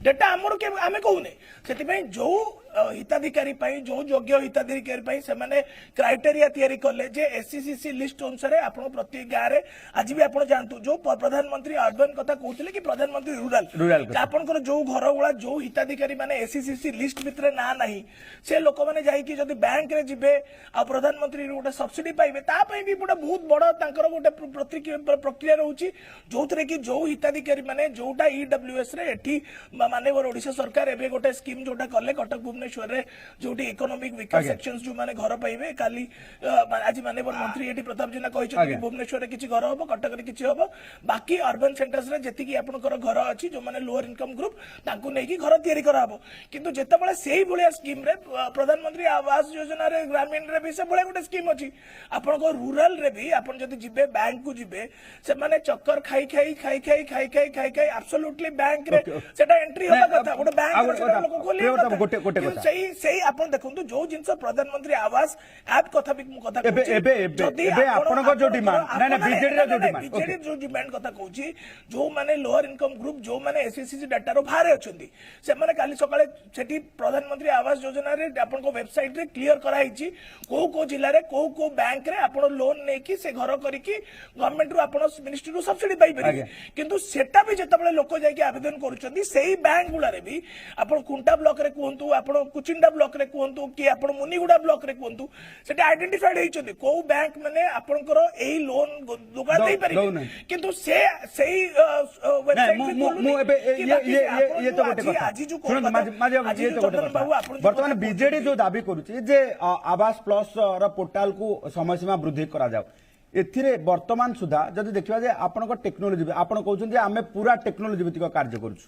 डेटा हमर के आमे कहूने सेति पई जो हिताधिकारी पई जो योग्य हिताधिकारी पई से माने क्राइटेरिया तयारी करले जे एससीसी लिस्ट अनुसार आपण प्रत्येक गाँ रे आज भी आपण जानतु जो प्रधानमंत्री अर्बन कथा कहउतले कि प्रधानमंत्री रूरल आपनकर जो घर गुला जो हिताधिकारी माने एससीसी लिस्ट भितरे ना नाही से लोक माने जाई कि जदी बैंक रे जिबे आ प्रधानमंत्री गोटे सब्सिडी पाइबे ता पई भी गोटे बहुत बड़ तांकर गोटे प्रक्रिया रहउची जोथरे कि जो हिताधिकारी माने जोटा ईडब्ल्यूएस रे एठी माने ओडिशा सरकार एबे गोटे स्कीम जोटा करले कटक भुवनेश्वर रे जोटी इकोनॉमिक विकास सेक्शंस जो माने घर पाइबे काली आज माने मंत्री एठी प्रताप जेना कहिछ भुवनेश्वर रे किछि घर होबो कटक रे किछि होबो बाकी अर्बन सेंटर्स रे जेति कि आपनकर घर अछि जो माने लोअर इनकम ग्रुप तांको नै कि घर तयारी कराबो किंतु जेतेबेले सेही भलिया स्कीम रे प्रधानमंत्री आवास योजना रे ग्रामीण रे भी से बळे गोटे स्कीम अछि आपनको रूरल रे भी आपन जति जिबे बैंक को जिबे से माने चक्कर खाई एब्सोल्युटली बैंक रे सेटा एंट्री होबा कथा गोटे बैंक रे सेटा लोक खोली सही आपण देखंतु जो जिंस प्रधानमंत्री आवास ऐप कथा भी कथा एबे आपनको जो डिमांड ना बीजेडी जो डिमांड कथा कहूची जो माने लोअर इनकम ग्रुप जो माने एससीसी डाटा रो बाहर अछंती से माने काली सकाळे सेठी प्रधानमंत्री आवास योजना रे आपनको वेबसाइट रे क्लियर कराइची को जिल्ला रे को बैंक रे आपण लोन नै कि से घर करी कि गवर्नमेंट रो आपण मिनिस्ट्री रो सब्सिडी पाई परिबे किंतु सेटा भी जतबळे लोक जाय कि आवेदन करूचंती सेही बैंक गुला रे भी आपण कुंटा ब्लॉक रे कोहंतु आपण कुचिंडा ब्लॉक रे कोहंतु कि आपण मुनिगुडा ब्लॉक रे कोहंतु सेटा आइडेंटिफाइड हेचंती को बैंक माने आपनकर एही लोन दुगा देई परिबे किंतु सेही वेबसाइट मु एबे ये तो गोटे कथा सुन माजे ये तो गोटे कथा वर्तमान बीजेडी जो दाबी करूची जे आवास प्लस र पोर्टल को समय सीमा वृद्धि करा जाऊ एथिरे वर्तमान सुधा जदि देखिबा जे आपनको टेक्नोलॉजी आपण कहउछन जे आमे पूरा टेक्नोलॉजी भित्तिक कार्य करूछु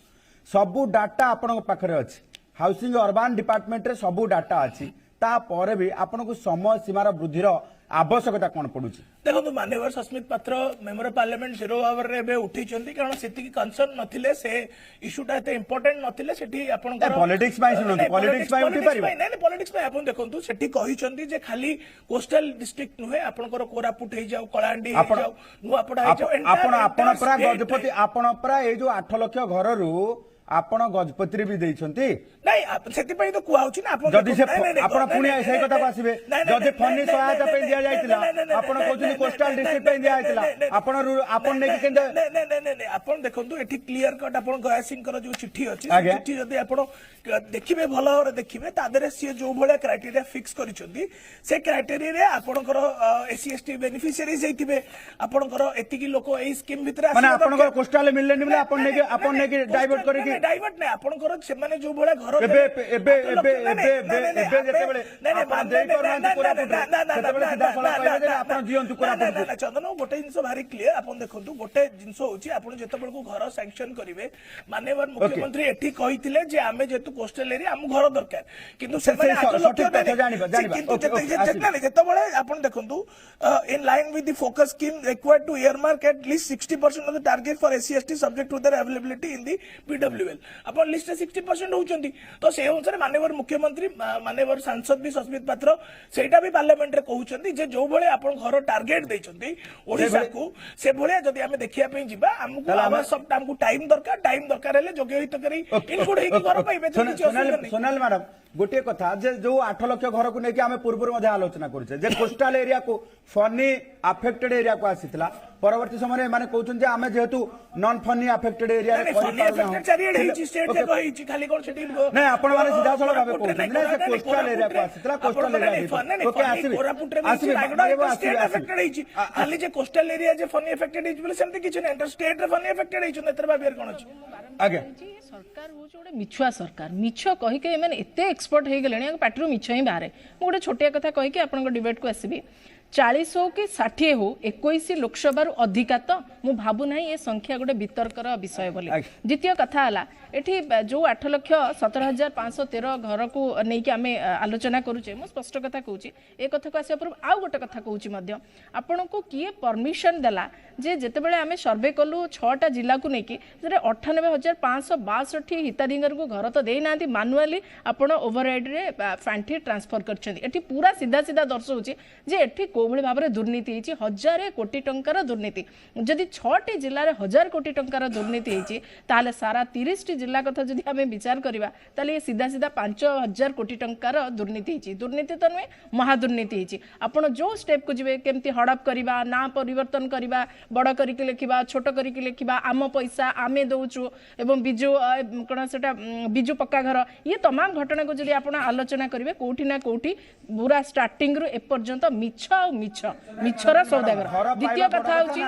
सबु डाटा आपनको पाखरे अछि हाउसिंग अर्बन डिपार्टमेंट रे सबु डाटा अछि ता परे भी आपनको समय सीमार वृद्धिर आवश्यकता कौन पड़ुछि देखो माननीय सस्मित पात्र मेंबर पार्लियामेंट 0 आवर रे बे उठी चंती कारण सेति की कंसर्न नथिले से इशूटा एते इंपोर्टेंट नथिले सेठी आपन पॉलिटिक्स में सुनंतु पॉलिटिक्स में उठी परिबा नहीं पॉलिटिक्स में आपन देखंतु सेठी कहि चंती जे खाली कोस्टल डिस्ट्रिक्ट नुहे आपनकर कोरापुट हे जाऊ कलांडी हे जाऊ नुआपड़ा हे जाऊ आपन परा गजपति आपन परा ए जो 8 लाख घर रु ଆପଣ ଗଜପତିରେ ବି ଦେଇଛନ୍ତି ନାଇଁ ସେଥିପାଇଁ ତ କୁହାଉଛି ନା ଆପଣ ଯଦି ସେ ନାଇଁ, ନାଇଁ, ନାଇଁ, ଆପଣ ନାଇଁ, ପୁଣି ନାଇଁ, ସେଇ ନାଇଁ, କଥାକୁ ନାଇଁ, ଆସିବେ ନାଇଁ, ନାଇଁ, ଯଦି ନାଇଁ, ଫନି ନାଇଁ, ସହାୟତା ନାଇଁ, ପାଇଁ ନାଇଁ, ଦିଆଯାଇଥିଲା ନାଇଁ, ନାଇଁ, ଆପଣ ନାଇଁ, କହୁଛନ୍ତି ନାଇଁ, କୋଷ୍ଟାଲ ନାଇଁ, ଡିଷ୍ଟ୍ରିକ୍ଟ ପାଇଁ ଦିଆଯାଇଥିଲା ନାଇଁ, ନାଇଁ, ଆପଣ ନେଇକି କେମିତି ଆପଣ ଦେଖନ୍ତୁ ଏଠି କ୍ଲିୟର କଟ୍ ଆପଣ ଗୟାସିଂଙ୍କର ଯୋଉ ଚିଠି ଅଛି ସେ ଆଜ୍ଞା। ଚିଠି ଯଦି ଆପଣ ଦେଖିବେ ଭଲ ଭାବରେ ଦେଖିବେ ତା ଦେହରେ ସିଏ ଯୋଉ ଭଳିଆ କ୍ରାଇଟେରିଆ ଫିକ୍ସ କରିଛନ୍ତି ସେ କ୍ରାଇଟେରିଆରେ ଆପଣଙ୍କର SC ST ବେନିଫିସିଆରିଜ ହେଇଥିବେ ଆପଣଙ୍କର ଏତିକି ଲୋକ ଏଇ ସ୍କିମ୍ ଭିତରେ ମାନେ ଆସିବା ଆପଣଙ୍କର ଦରକାର। କୋଷ୍ଟାଲ ମିଳିଲେନି ବୋଲି ଆପଣ ନେଇକି ଡାଇଭର୍ଟ କରିକି ଡାଇଭର୍ଟ ନାହିଁ ଆପଣଙ୍କର ସେମାନେ ଯୋଉ ଭଳିଆ ଘର ଏବେ ଯେତେବେଳେ ଆପଣ ଦେଇପାରୁନାହାନ୍ତି କୋରାପୁଟରେ ସେତେବେଳେ ସିଧାସଳଖ କହିବେ ଯେ ଆପଣ ଦିଅନ୍ତୁ କୋରାପୁଟକୁ ଚନ୍ଦନ ଗୋଟେ ଜିନିଷ ଭାରି କ୍ଲିୟର ଆପଣ ଦେଖନ୍ତୁ ଗୋଟେ ଜିନିଷ ହଉଛି ଆପଣ ଯେତେବେଳକୁ ଘର ସାଂକ୍ସନ କରିବେ ମାନ୍ୟବର ମୁଖ୍ୟମନ୍ତ୍ରୀ ଏଠି କହିଥିଲେ ଯେ ଆମେ ଯେହେତୁ କୋଷ୍ଟାଲ ଏରିଆ ଆମକୁ ଘର ଦରକାର କିନ୍ତୁ ସେମାନେ 8 ଲକ୍ଷ ଯେତେବେଳେ ଆପଣ ଦେଖନ୍ତୁ in line with the focus scheme required to earmark at least 60% of the target for SC ST subject to their availability in the PWL ଆପଣ ଲିଷ୍ଟ 60% ହଉଛନ୍ତି ତ ସେ ଅନୁସାରେ ମାନ୍ୟବର ମୁଖ୍ୟମନ୍ତ୍ରୀ ମାନ୍ୟବର ସାଂସଦ ବି ସସ୍ମିତ ପାତ୍ର ସେଇଟା ବି ପାର୍ଲାମେଣ୍ଟରେ କହୁଛନ୍ତି ଯେ ଯୋଉ ଭଳି ଆପଣ ଘର ଟାର୍ଗେଟ ଦେଇଛନ୍ତି ଓଡ଼ିଶାକୁ ସେ ଭଳିଆ ଯଦି ଆମେ ଦେଖିବା ପାଇଁ ଯିବା ଆମକୁ ଆବାସ ଆମକୁ ଟାଇମ ଦରକାର ହେଲେ ଯୋଗ୍ୟ ହିତକାରୀ ଇନପୁଟ ହେଇକି ଘର ପାଇବେ କିଛି ଅସୁବିଧା ନାହିଁ। सोनाल मैडम गोटे कथा जे जो 8 लाख घर को लेके आमे पूर्व मध्य आलोचना करूचे जे कोस्टल एरिया को फनी अफेक्टेड एरिया को आसीतला परवर्ती समय माने कहउछन जे आमे जेहेतु नॉन फनी अफेक्टेड एरिया रे फनी अफेक्टेड चारिएड ହେଇଛି स्टेट जे କହିଛି खाली कोन सेठी नहीं आपण माने सीधा सळा भाबे कहउछन ना से कोस्टल एरिया को आसीतला कोस्टल एरिया ओके आसीबे कोरापुट रे भी रायगडा स्टेट अफेक्टेड ହେଇଛି खाली जे कोस्टल एरिया जे फनी अफेक्टेड ହେଇଛି बोले सेमति किछ नै इंटर स्टेट रे फनी अफेक्टेड ହେଇଛି नेतर भाबियर कोन अछि आगे सरकार हूँ गोटे मिछुआ सरकार मिछ कहीकि एमने एते एक्सपर्ट हो गले पार्टी मिछ ही बाहर मुझे गोटे छोटिया कथा कहीकि आप डिबेट को आसबि 40 हो कि 60 हो 21 लोकसभा अधिका तो मु भाबु ना ये संख्या गोटे वितर्कर विषय बोली द्वितीय कथा है एठी जो 8,17,513 घर को लेकिन आम आलोचना करुचे मु स्पष्ट कथा कहूँ ए कथा को आसा पूर्व आउ गोटे कथा कहूँ आपण को किए परमिशन देला जे जेतेबेले आमे सर्वे कलु 6टा जिला को लेकिन 98,562 हिताधिकारी को घर तो देना मानुआली आपण ओवरराइड रे फांठी ट्रांसफर करछथि पूरा सीधा सीधा दर्शाऊँ जे एठी कोभଳି भाबरे दुर्नीति ହେଇଛି 1000 कोटी टंकार दुर्नीति जदि 6टी जिल्ला रे 1000 कोटी टंकार दुर्नीति ହେଇଛି ताले सारा 30टी जिल्ला कथा जदि हमें विचार करबा ताले ये सीधा सीधा 5000 कोटी टंकार दुर्नीति ହେଇଛି दुर्नीति तो नुहे महादुर्नीति ହେଇଛି आपण जो स्टेप को जिवे केमती हड़प करबा ना परिवर्तन करबा बड़ करिक लेखिबा छोट करिक लेखिबा आम पैसा आमे दउछु एवं बिजु कोन सेटा बिजु पक्का घर ये तमाम घटना को जदि आपण आलोचना करिवे कोठी ना कोठी पूरा स्टार्टिंग रु ए पर्यंत मिछ मिछर सौदागर द्वितीय कथा होची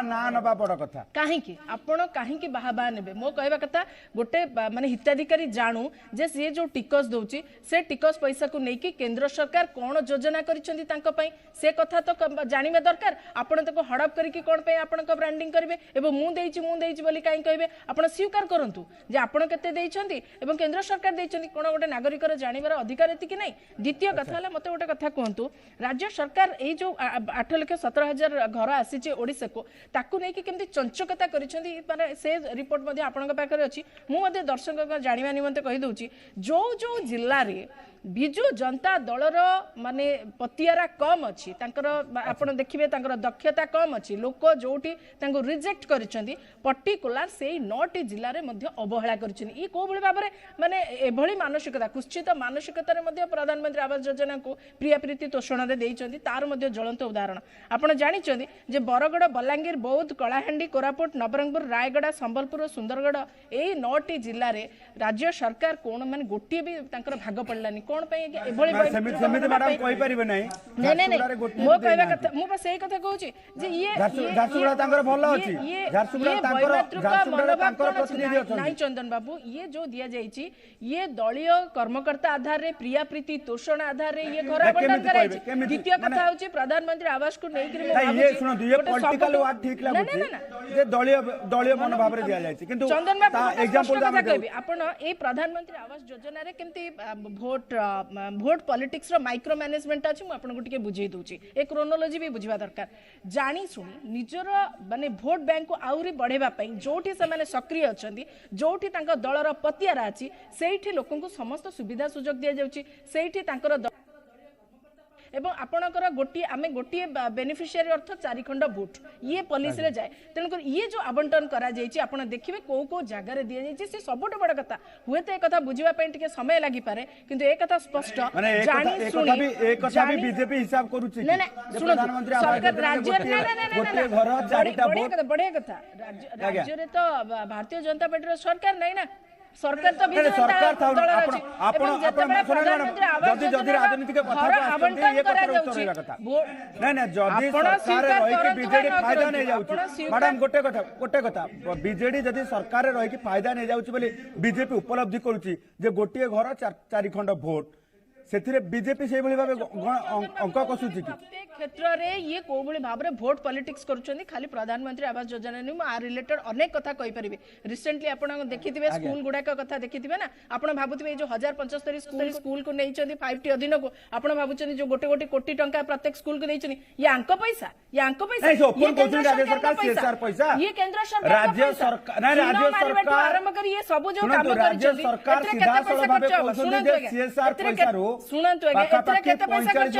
काहेकि आपण काहेकि बाहा नेबे मो कहबा कथा गोटे माने हिताधिकारी जानू जे से जो टिकस दउची से टिकस पैसा को नेकी केंद्र सरकार कोन योजना करिसेंती तांको पई से कथा तो जानिबे दरकार आपण तको हड़प करिकि कोन पे आपण को ब्रांडिंग करिवे एवं मु देइची बोली काई कहबे आपण स्वीकार करंतु जे आपण केते देइछंती एवं केंद्र सरकार देइछंती कोन गोटे नागरिकर जानिबार अधिकार एति कि नै द्वितीय कथा हला मते गोटे कथा कहंतु राज्य सरकार ए जो 8,17,000 घर आसी ओडिशा को ताकू नहीं कि केमती चंचकता करिसेंती माने से रिपोर्ट मध्ये आपनका पाखरे अछि मु मध्ये दर्शक जानिबा निमंते कहि दउची जो जो जिल्ला रे बिजु जनता दलर माने पतियारा कम अच्छी आपण देखिए दक्षता कम अच्छी लोक जोटी रिजेक्ट करिसेंती पर्टिकुलर से 9टी जिल्ला रे मध्ये अवहेला करिसेंती ई को भली भाबरे माने एभली मानसिकता कुश्चित मानसिकता रे मध्ये प्रधानमंत्री आवास योजना को प्रिया प्रीति तोषण रे देइछंती तार मध्ये ज्वलंत उदाहरण आपण जानिछंती जे बरगड़ बलांगीर बौद्ध कलाहांडी कोरापुट नवरंगपुर रायगड़ा संबलपुर सुंदरगढ़ ए 9टी जिल्ला रे राज्य सरकार कोन माने गोटी भी तांकर भाग पड़लानी कोन पे एभली समिति मैडम कहि परिबे नै नै मो कहबा कथा मो बस एही कथा कहूची जे ये झारसुगुड़ा तांकर भलो अछि झारसुगुड़ा तांकर प्रतिनिधि अछि नै चंदन बाबू ये जो दिया जाईची ये दलीय कर्मकर्ता आधार रे प्रिया प्रीति तोषण आधार रे ये घर बंटन कराई द्वितीय कथा होची प्रधानमंत्री आवास को नै कि मो ये सुनो ये पॉलिटिकल वार्ड ठीक लागुची जे दलीय मनोभाव रे दिया जाईची किंतु चंदन बाबू एग्जांपल कथा कहबी आपण ए प्रधानमंत्री आवास योजना रे केमती भोट पॉलिटिक्स रो माइक्रो मैनेजमेंट अछि मु आपन को टिके बुझेई दोची ए क्रोनोलॉजी भी बुझिबा दरकार जानी सुनी निजर माने भोट बैंक को आउरी बढ़ेबा पई जोठी से माने सक्रिय अछंती जोठी तांका दलर पतियारा अछि सेठी लोकन को समस्त सुविधा सुयोग दिया जाउची सेठी तांकर एवं आपणकर गोटे आमे गोटे बेनिफिशियरी अर्थ 4 खंड भोट ये पॉलिसी रे जाए तेणुकर ये जो आवंटन करा जायछि आपण देखिबे को जगह दिया जायछि से सबुठ बड़ कथा हुए तो एक कथा बुझिबा पय टिके समय लागि पारे किंतु एक कथा स्पष्ट माने एक कथा भी बीजेपी हिसाब करूछि नहीं नहीं सुनो सरकार राज्य गोटे घर 4टा वोट बढ़िया कथा राज्य रे तो भारतीय जनता पार्टी रो सरकार नहीं ना सरकार तो नहीं, सरकार था जदि जदि राजनीतिक कथा ये कथा उत्तर कथा नहीं नहीं जदि सरकार रही बीजेडी फायदा नहीं जाउछि मैडम गोटे कथा बीजेडी जदि सरकार रही कि फायदा नहीं जाउछि बोली बीजेपी उपलब्धि करूछि जे गोटे घर 4 खंड भोट से बीजेपी से भाव अंक कसुची प्रत्येक क्षेत्र रे ये को भली भाव रे वोट पॉलिटिक्स करूछनी खाली प्रधानमंत्री आवास योजना नु आ रिलेटेड अनेक कथा कहि परिबे रिसेंटली आपण देखिथिबे स्कूल गुडा का कथा देखिथिबे ना आपण भाबुथिबे जो 1075 स्कूल को नेइचंदी 5T अधीन को आपण भाबुचंदी जो गोटे कोटी टंका प्रत्येक स्कूल को नेइचंदी ये अंक पैसा नहीं राज्य सरकार सीएसआर पैसा ये केंद्र सरकार राज्य सरकार नहीं राज्य सरकार आरंभ कर ये सब जो काम राज्य सरकार सीधा सड़क भाबे कहउछन जे सीएसआर पैसा रो शुणु एथरे केते पैसा खर्च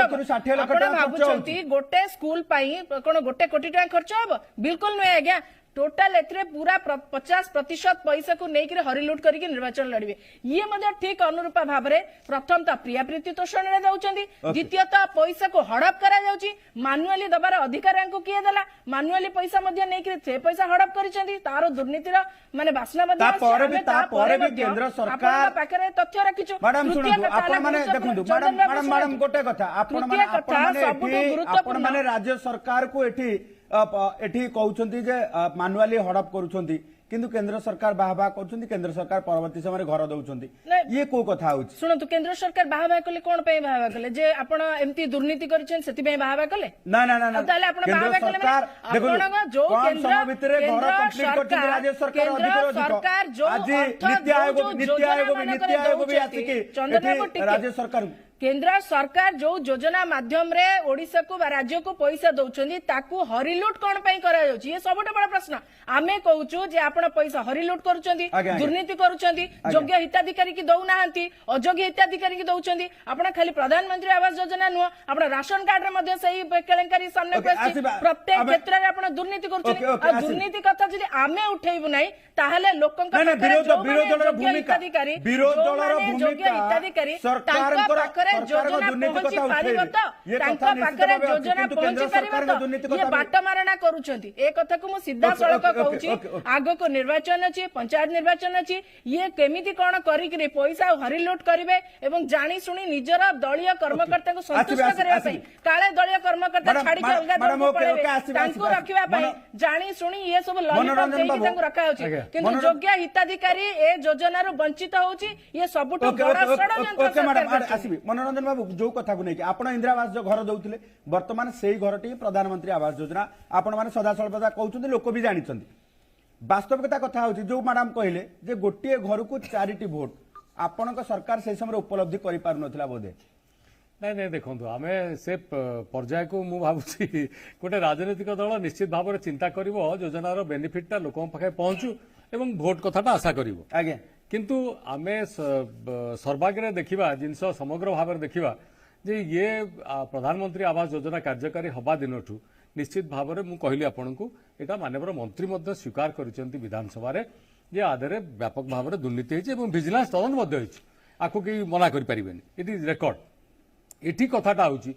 आपण भाबुचंती गोटे स्कूल पाई कोन गोटे कोटी टका खर्च हबो बिल्कुल नै आज्ञा टोटाल एथरे पूरा 50% पैसा को नेकिरे हरिलुट करके निर्वाचन लड़िबे ये मध्य ठीक अनुरूप भाव रे प्रथम तो प्रिया प्रीति तोषण रे दउचंदी द्वितीयत पैसा को हड़प करा जाउची मानुअली दबार अधिकार को किए देला मानुअली पैसा मध्य नेकिरे से पैसा हड़प करिसंदी तारो दुर्नीतिर माने बासना मध्य ता पर भी केंद्र सरकार पाखरे तथ्य रखिछु मैडम सुनंदु आपण माने देखंदु मैडम गोटे कथा आपण माने राज्य सरकार को एठी कहउछंती जे मानुअली हड़प करूछंती किंतु केंद्र सरकार बाहा करूछंती केंद्र सरकार परवर्ती समय घर दउछंती ये को कथा होछि सुनंतु केंद्र सरकार बाहा कले कोन पे बाहा कले जे आपण एम्ति दुर्नीति करिछन सेति पे बाहा कले ना ना ना ताले आपण बाहा कले आपण जो केंद्र भीतर घर कंप्लीट करछन राज्य सरकार सरकार जो आज नीति आयोग भी आछि कि राज्य सरकार केंद्र सरकार जो योजना माध्यम रे ओडिसा को राज्य को पैसा दउछंदी ताकू हरिलुट कोन पई करा जाउची ये सबटा बड़ा प्रश्न आमे कहूचु जे आपण पैसा हरिलुट करूचंदी दुर्नीति करूचंदी योग्य हिताधिकारी की दउ नाहंती अयोग्य हिताधिकारी की दउचंदी आपण खाली प्रधानमंत्री आवास योजना नु आपण राशन कार्ड रे मध्ये सही केलेंकारी सामने पसी प्रत्येक क्षेत्र रे आपण दुर्नीति करूचंदी आ दुर्नीति कथा जदी आमे उठेइबु नै ताहले लोकन का विरोध दलर भूमिका विरोध दलर भूमिका सरकार योजना पहुंची पारिबो तो तांका पाखरे योजना पहुंची पारिबो तो ये बाटमारणा करूछंती ए कथा को मु सीधा सड़क कहूची आगो को निर्वाचन अछि पंचायत निर्वाचन अछि ये केमिति कोन करी कि पैसा हरिलुट करिवे एवं जानी सुनी निजर दलीय कर्मकर्ता को संतुष्ट करिवा पई काळे दलीय कर्मकर्ता छाडी के अलगा दल को पळेबे तांको रखिवा पई जानी सुनी ये सब लॉलीपॉप देई तांको रखा होछि किंतु योग्य हिताधिकारी ए योजना रो वंचित होछि ये सबटो बड़ा षडयंत्र सरकार मनोरंजन बाबू जो कथा को नहीं आपण इंदिरा आवास जो घर दउथिले वर्तमान सेही घरटी प्रधानमंत्री आवास योजना आपण माने सदा सर्वदा कहउछन्ती लोक भी जानिछन्ती वास्तविकता कथा होछि जो मैडम कहले जे गोटिए घर को 4टी वोट आपणक सरकार से समय उपलब्धि करि पारु नथिला बोधे नहीं नहीं देखो आम से पर्याय को मु भावुची गोटे राजनीतिक दल निश्चित भाव में चिंता कर योजनार बेनिफिटा लोक पाखे पहुंचू एवं भोट कथाटा आशा कर किंतु आमे सर्वाग्रे देखिबा जिनस समग्र भाव में देखिबा जे ये प्रधानमंत्री आवास योजना कार्यकारी हवा दिनठू निश्चित भाव में मुझे कहली आपण को यहाँ माननीय मंत्री स्वीकार करिसेंती विधानसभा रे जे आधे व्यापक भाव में दुर्नीति होती विजिलेंस तदंत आपको कहीं मना कर पारिबेनी इट इज रेकर्ड एठी कथाटा होची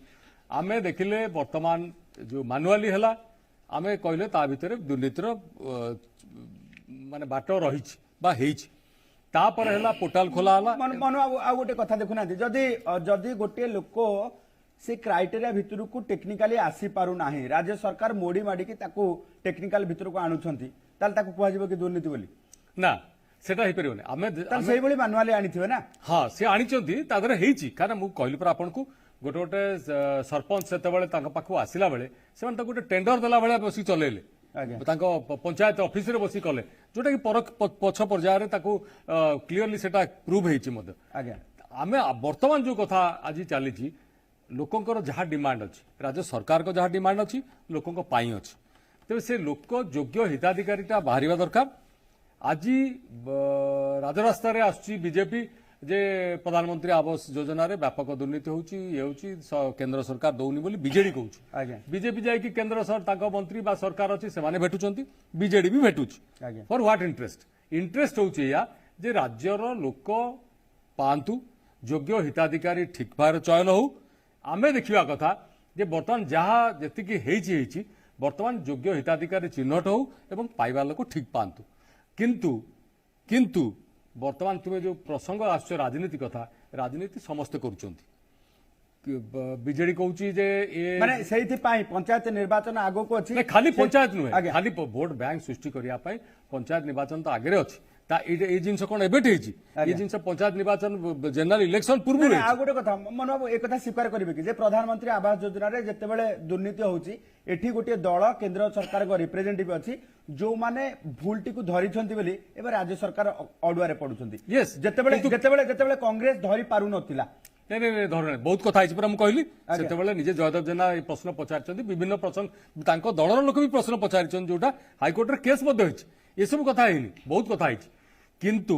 आमे देखिले वर्तमान जो मानुअली हैला आमे कहले ता भितर दुर्नीतिर माने बाट रहिछि बा हेछि तापर हैला पोर्टल खोला हला मन आ गोटे कथा देखुना जदि जदि गोटे लोक से क्राइटेरिया भितर को टेक्निकली आसी पारु नाही राज्य सरकार मोड़ी माडी की ताकू टेक्निकल भितर को आनुछंती ताल ताकू कहै जेबो कि दुर्नीति बोली ना सेटा हे परिबोनी आमे सही बोली मानुअली आनिथिबे ना हां से आनिचंती तादरे हेछि कारण मु कहली पर आपन को गोटे गोटे सरपंच सेते बेले तांका पाखु आसिला बेले सेमान त गोटे टेंडर देला बेले बसी चलेले पंचायत ऑफिस रे बसी कले जोटा कि पछ पर्यायर ताकू क्लियरली सेटा प्रूव हेछि मते आमे वर्तमान जो कथा आज चली लोकंकर जहाँ डिमांड अच्छी राज्य सरकार को जहाँ डिमांड अच्छी लोकों पाई अच्छी तेज से लोक योग्य हिताधिकारीटा बाहर दरकार आज राजरास्तार आसुची बीजेपी जे प्रधानमंत्री आवास योजना रे व्यापक दुर्नीति होउची ये होउची केंद्र सरकार दौनी बोली बीजेडी कहूची आज्ञा बीजेपी जाई कि केंद्र सरकार मंत्री बा सरकार अछि से माने भेटुचंती बीजेडी भी भेटुची आज्ञा फॉर व्हाट इंटरेस्ट होउची या जे राज्यर लोक पांतु योग्य हिताधिकारी ठीक भाव चयन हो आमे देखिबा कथा जे वर्तमान जहा जेतिकी हेची वर्तमान योग्य हिताधिकारी चिन्हट हो एवं पाइबा लोक ठीक पांतु किंतु किंतु वर्तमान तुम्हें जो प्रसंग आस राजनीति कथा राजनीति समस्ते करुचंती बीजेडी कहूची जे ए माने सेहिथि पाई पंचायत निर्वाचन आगो को अछि नहीं, खाली पंचायत नुहे आज्ञा। खाली भोट बैंक सृष्टि करिया पई पंचायत निर्वाचन तो आगे अछि ता ए जिनस कोन एबेट हेची ए जिनस पंचायत निर्वाचन जनरल इलेक्शन पूर्व नहीं, आ गोटे कथा मनोबाबू एक कथा स्वीकार करिवे कि जे प्रधानमंत्री आवास योजना रे जेतेबेले दुर्नीति होउची एठी गोटे दल केंद्र सरकार को रिप्रेजेंटेटिव अछि जो माने भूलटी को धरिछंती बोली एबे राज्य सरकार अडुआरे पडुछंती Yes, जेतेबेले कांग्रेस धरि पारु नथिला नहीं नहीं धरने बहुत कथा पर मुझे कहली से निजे जयदेव जेना ये प्रश्न पचार विभिन्न प्रश्न दलर लोक भी प्रश्न पचार जोटा हाइकोर्ट केस ये सब कथा बहुत कथा किंतु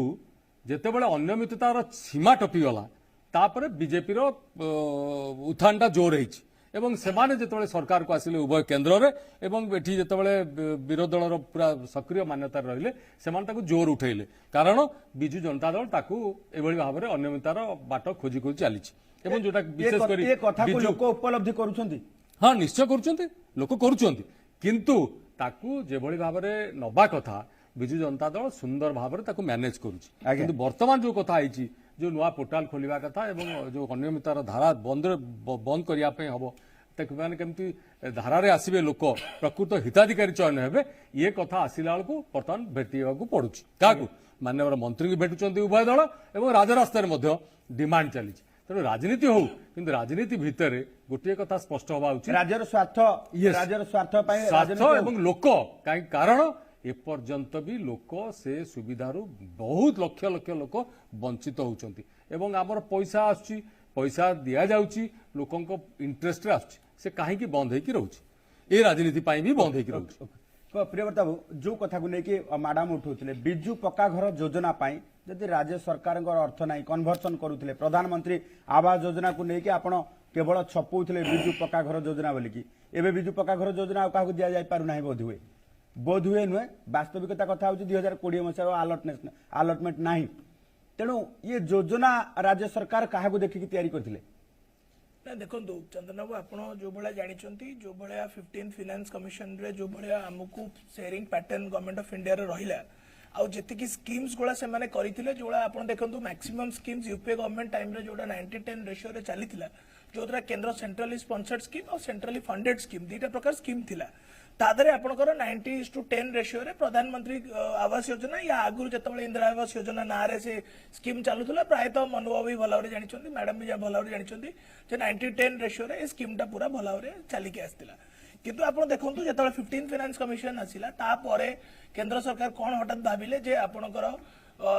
जेतेबेले अनियमिततार सीमा टपीगला तापर बीजेपी उत्थानटा जोर होती एवं सेमाने जेतेबेले सरकार को आसिले उभय केंद्र रे एवं एठी जेतेबेले विरोधी दलर पूरा सक्रिय मान्यता रहिले सेमान ताकू जोर उठेले कारण बिजु जनता दल ताकू एभली भाबरे अनियमितार बाट खोजी खोजी चलीछि एवं जोटा विशेष करी ये कथा को लोक उपलब्धि करूछंती हाँ निश्चय करूछंती लोक करूछंती किंतु ताकू जेभली भाबरे नबा कथा बिजु जनता दल सुंदर भाबरे ताकू मैनेज करूछि किंतु वर्तमान जो कथा आइछि जो नुआ पोर्टाल खोलिबा कथा एवं जो अनियमितार धारा बंद करिया पे हबो ताकू माने केमती धारा रे आसीबे लोक प्रकृत हिताधिकारी चयन हेबे ये कथा आसिला बेलू बर्तमान भेटिया को पड़ुछि काकू माननीय मंत्री की भेटुचंती उभय दल एवं राजरास्ता रे मध्य डिमांड चली तेणु राजनीति हो किंतु राजनीति भितर गोटे कथा स्पष्ट हवा उचित राज्यर स्वार्थ पई स्वार्थ एवं लोक कहीं कारण एपर्यंत भी लोक से सुविधार बहुत लक्ष लक्ष लोक वंचित होउचंती एवं आमर पैसा आछी पैसा दिया जाउची लोकंक इंटरेस्ट रे आछी से काहे की बंद हेकी रहउची ए राजनीति पाई भी बंद हेकी रहउची प्रियव्रता बाबू जो कथा को लेके मैडम उठाउथिले बिजु पक्का घर योजना पाई जदि राज्य सरकार अर्थ नाही कन्वर्सन करूथिले प्रधानमंत्री आवास योजना को लेके आपण केवल छपौथिले बिजु पक्का घर योजना बोली कि एबे बिजु पक्का घर योजना काहा दिया जाय पारु नाही बोध हुए नुहे वास्तविकता कथा हूँ 2020 मसीह आलटमेंट नहीं तेणु ये योजना राज्य सरकार क्या देखिकी तैयारी करथिले ना देखो चंदन बाबू आप जो भाया जानते जो भाया 15 फाइनेंस कमिशन रे जो भाया आमको sharing pattern government of India रे रहिला आउ जेतिकी स्कीम्स गुला से माने करिथिले जोला आपण देखंतु maximum schemes UPA government time रे जोड़ा 90-10 रेशियो रे चलीथिला जो द्वारा केंद्र सेंट्रली स्पॉन्सर्ड स्कीम और सेंट्रली फंडेड स्कीम दीटा प्रकार स्कीम थिला तादरे आपनकर 90:10 रेशियो रे प्रधानमंत्री आवास योजना या आगुर जतबळे इंदिरा आवास योजना नारे से स्कीम चालुथला प्रायतः मनुबाबू भी भलावरे जानिछंती मैडम भी भलावरे जानिछंती जे 90-10 रेशियो रे स्कीम टा पूरा भलावरे चाली के आस्तिला किंतु आपण देखंतु जतबळे 15 फाइनेंस कमिशन आसिला ता परे केंद्र सरकार कोन हठात भाबिले जे आपनकर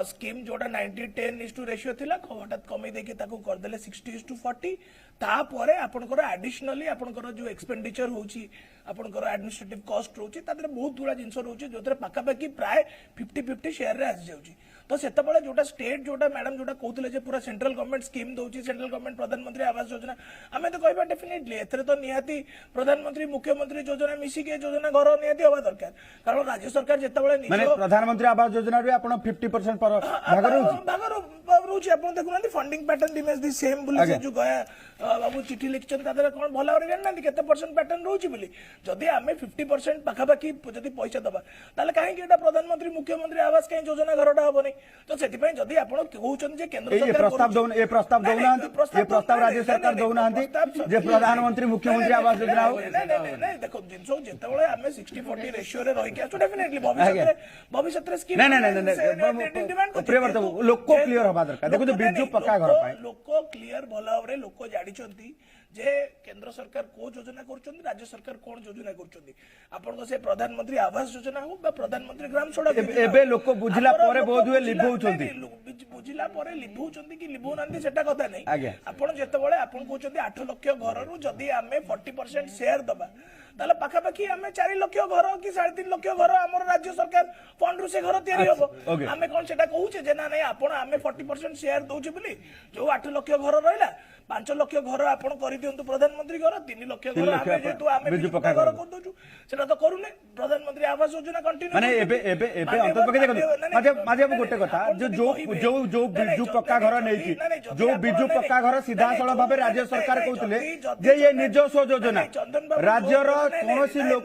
स्कीम जोटा 90-10 रेशियो थिला हठात कमी देके ताको कर देले 60:40 तापरे आपनकर एडिशनली आपनकर जो एक्सपेंडिचर होची आपनकर एडमिनिस्ट्रेटिव कॉस्ट रोची तादरे बहुत गुड़ा जिंस रोची जोतरे पाखापाखि प्राय 50-50 शेयर रे आसी जाउची तो सेतबळे जोटा स्टेट जोटा मैडम जोटा कहउतले जे पूरा सेंट्रल गवर्नमेंट स्कीम दोची सेंट्रल गवर्नमेंट प्रधानमंत्री आवास योजना आमे तो कहबा डेफिनेटली एथरे तो निहाती प्रधानमंत्री मुख्यमंत्री योजना मिसी के योजना घर निहाती होबा दरकार कारण राज्य सरकार जेतबळे माने प्रधानमंत्री आवास योजना रे आपण 50% पर भाग रोची आपण देखुनांती funding pattern remains the same बोली जे जो गया बाबू चिठी लिखछन तादरे कोन भला रे जाननांती केते परसेंट पैटर्न रोची बोली जदि आमे 50% पाखापाखि जदि पैसा दबा ताले काहे कि एटा प्रधानमंत्री मुख्यमंत्री आवास काहे योजना घरटा होबो नै तो सेति पय जदि आपण कहउछन जे केंद्र सरकार ये प्रस्ताव राज्य सरकार दउनांती जे प्रधानमंत्री मुख्यमंत्री आवास योजना हो नहीं देखो जिंसो जेतबळे आमे 60-40 रेशियो रे रहि के आछो डेफिनेटली भविष्य रे स्कीम नहीं प्रियव्रत लोक क्लियर हबा दरकार देखो जो बिजु पक्का घर पाए लोक क्लियर भलावरे लोक जानिचंती जे केंद्र सरकार को योजना करछंती राज्य सरकार कोन योजना करछंती आपण को से प्रधानमंत्री आवास योजना हो बा प्रधानमंत्री ग्राम सड़क एबे लोक बुझिला परे बहुत हुए लिभौछंती बुझिला परे लिभौछंती कि लिभौ नांती सेटा कथा नै आपण जेतबळे आपण कहउछंती 8 लाख घर रु जदी आमे 40% शेयर दबा ताले पाखापाखि आम 4 लाख घर कि 3.5 लाख घर आम राज्य सरकार फंड रु से घर तैयारी हम okay. आम कौन से कहूचे जे ना नहीं आपण आम 40% शेयर दौचे बोली जो 8 लाख घर रहा 5 लाख घर आपण कर दिंतु प्रधानमंत्री घर 3 लाख घर जेहेतु आम बिजु पक्का घर कर दउछु सेटा तो करूने प्रधानमंत्री आवास योजना कंटिन्यू माने एबे एबे एबे अंतर्पक्ष देखो माजे गोटे कथा जो जो जो बिजु पक्का घर नै की जो बिजु पक्का घर सीधा सळख भाबे राज्य सरकार कहउतले जे ये निजस्व योजना राज्य रो कोनोसी लोक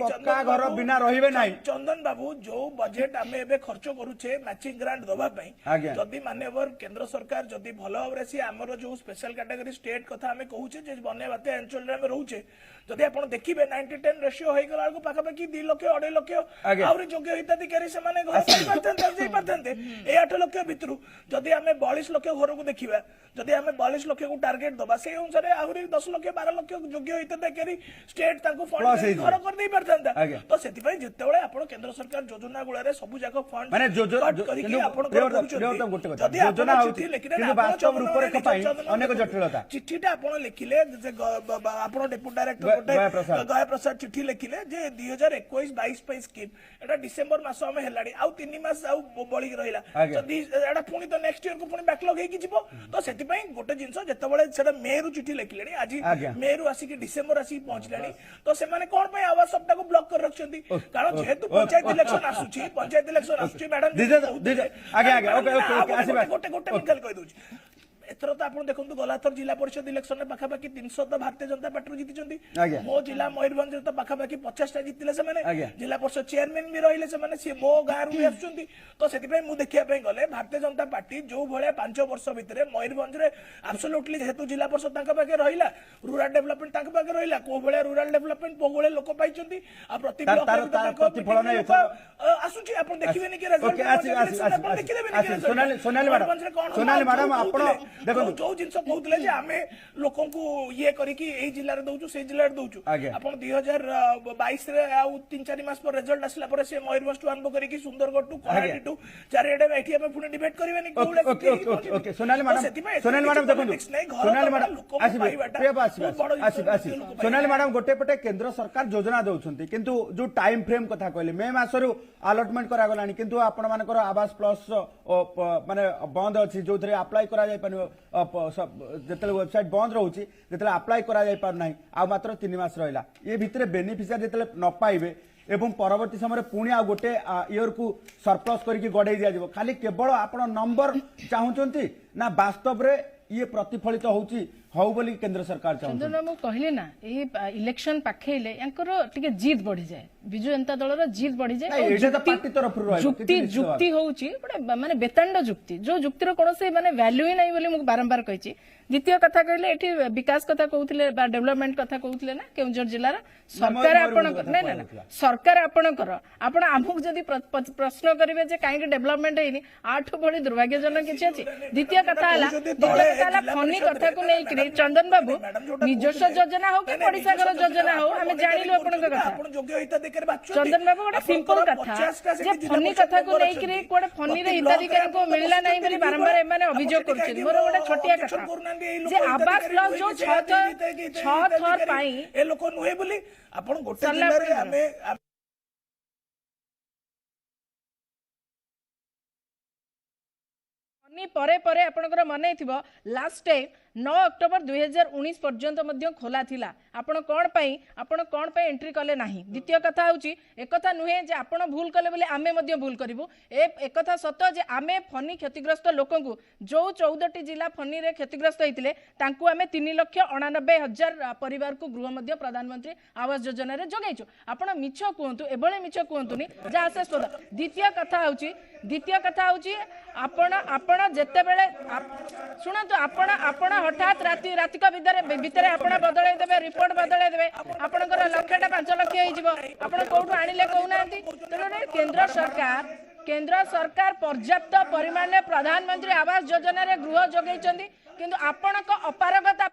पक्का घर बिना रहिबे नै चंदन बाबू जो बजेट आमे एबे खर्च करूछे मैचिंग ग्रांट दबा पई जदी मान्यवर केंद्र सरकार जदी भलो भाबरे सी हमर जो स्पेशल कैटेगरी स्टेट कथा आमे कहूछे जे बन्या बाते अंचल रे आमे रहूछे जदी आपण देखिबे 90-10 रेशियो होई गला को पाखा पाखी 2 लाख 2.5 लाख आउरी योग्य हिताधिकारी से माने घर पाई पारथन्ते ए 8 लाख भितरु जदी आमे 42 लाख घर को देखिबा जदी आमे 42 लाख को टारगेट दबा से अनुसार आउरी 10 लाख 12 लाख योग्य हिताधिकारी स्टेट ताको फंड घर कर दे पारथन्ता तो सेति पई जेतेबेले आपण केंद्र सरकार योजना गुळा रे सबु जाक फंड माने जोजो आपण गोटे कथा योजना होती किंतु वास्तव रूपरेखा पई अनेक जटिलता चिट्ठीटा आपण लिखिले जे आपण डेप्यूटी डायरेक्टर गया प्रसाद चिट्ठी लिखिले जे 2021-22 पे स्कीम एटा डिसेंबर मास हम हेलाडी आउ 3 मास आउ बळी रहिला जदी एटा पुनी तो नेक्स्ट ईयर को पुनी बैकलॉग हे की जिवो तो सेति पई गोटे जिंस जेतेबेले सेटा मे रु चिट्ठी लिखिलेनी आज मे रु आसी की डिसेंबर आसी पहुंचलानी तो से माने कोन पई आवास सप्ताह को ब्लॉक कर रखछंती कारण जेहेतु पंचायत इलेक्शन आसुची मैडम आगे ओके आसीबा गोटे मिकल कहि दोछि एथर तो आपण देखंतु गलाथर जिला परिषद इलेक्शन में पाखापाखि 300 तो भारतीय जनता पार्टी जीति मो जिला मयूरभंज तो पाखापाखि 50 टा जीतिले से माने जिला परिषद चेयरमैन भी रहिले से माने से मो गार भी आछुंती तो सेति पे मु देखिया पे गले भारतीय जनता पार्टी जो भले 5 वर्ष भितरे मयूरभंज रे एब्सोल्युटली जेहेतु जिला परिषद तांका पाके रहिला रूरल डेवलपमेंट तांका पाके रहिला को भले रूरल डेवलपमेंट पोगळे लोक पाइचंती आ प्रति ब्लॉक रे प्रतिफलन आसुची आपण देखिबेनी कि रिजल्ट सोनाली मैडम आपण देखो जो जिंस कहउतले जे आमे लोकन को ये करी कि एई जिल्ला रे दउचु से जिल्ला रे दउचु आपण 2022 रे आ 3-4 मास पर रिजल्ट आसला पर से मयूरभंज टू आरंभ करी कि सुंदरगढ़ टू कोहाटी टू चारिडे बैठी हमें पुनी डिबेट करबेनी कोले ओके सोनाली मैडम देखो सोनाली मैडम आसी सोनाली मैडम गोटे पटे केंद्र सरकार योजना दउछंती किंतु जो टाइम फ्रेम कथा कहले मे मासरु अलॉटमेंट करा गलानी किंतु आपण मानकर आवास प्लस माने बंद अछि जो थरे अप्लाई करा जाय पानी जिते वेबसाइट बंद रोचे जिते अप्लाई करा जाय पार नाही आ मात्र 3 मास रहिला ये भितरे बेनिफिशियरी जिते न पाइबे एवं परवर्ती समय पुणी आ गोटे इयर को सरप्लस करके गड़े दिया जाबो खाली केवल आपण नंबर चाहूचंती ना वास्तव रे ये प्रतिफलित होउची हौ बोली केंद्र सरकार चाहूचंती चंदन बाबू कहले ना ए इलेक्शन पाखेले यांकर टिके जीत बढ़ी जाए बिजु जनता दलर जीत बढ़ी जाए जुक्ति होउची माने बेतांड जुक्ति जो जुक्तिर कोनसे माने वैल्यू ही नाही बोली मु बारंबार कहिची द्वितीय कथा कहले एठी विकास कथा कहउथिले बा डेवलपमेंट कथा कहउथिले ना केउंझर जिल्ला रा सरकार आपण नै सरकार आपण कर आपण आमुक जदी प्रश्न करिवे जे काहे डेवलपमेंट हेनी आठ बड़ी दुर्भाग्यजनक किछि अछि द्वितीय कथा हला फनी कथा को नै कि चंदन बाबू निजस्व योजना हो कि पड़िसा घर योजना हो हमें जानिलु आपण कथा चंदन बाबू गोटे सिंपल कथा जे फनी कथा को नै कि कोडे फनी रे हिताधिकारी को मिलला नै बोली बारंबार एमाने अभियोग करछि मोर गोटे छोटिया कथा जे आवास प्लस जो 6 थर पाई ए लोक नुहे बोली आपण गोटे जिल्ला रे हमें परे परे आपनकर मने थिबो लास्ट टाइम 9 अक्टोबर 2019 पर्यंत मध्य खोला थिला आपण कोन पई एंट्री कले नाही द्वितीय कथा होची एक कथा नुहे जे आपण भूल कले बोले आमे मध्य भूल करिवो एक कथा सत्य जे आमे फनी क्षतिग्रस्त लोकंकु जो 14 टी जिला फनी रे क्षतिग्रस्त हेतिले तांकु आमे 3,89,000 परिवार को गृह मध्य प्रधानमंत्री आवास योजना रे जोगाइछु आपण मिछ कहंतु एबळे मिछ कहंतुनी जा आशास्पद द्वितीय कथा होची आपण जेते बेले सुनंतु आपण हठात रातिक भितर आपण बदलै देबे रिपोर्ट बदलै देबे आपनकर लक्षटा 5 लाख हे जिवो आपण कोठु आनिले कहउनांती तेने केंद्र सरकार पर्याप्त परिमाण में प्रधानमंत्री आवास योजना रे गृह जोगैचंदी किंतु आपनक अपारगता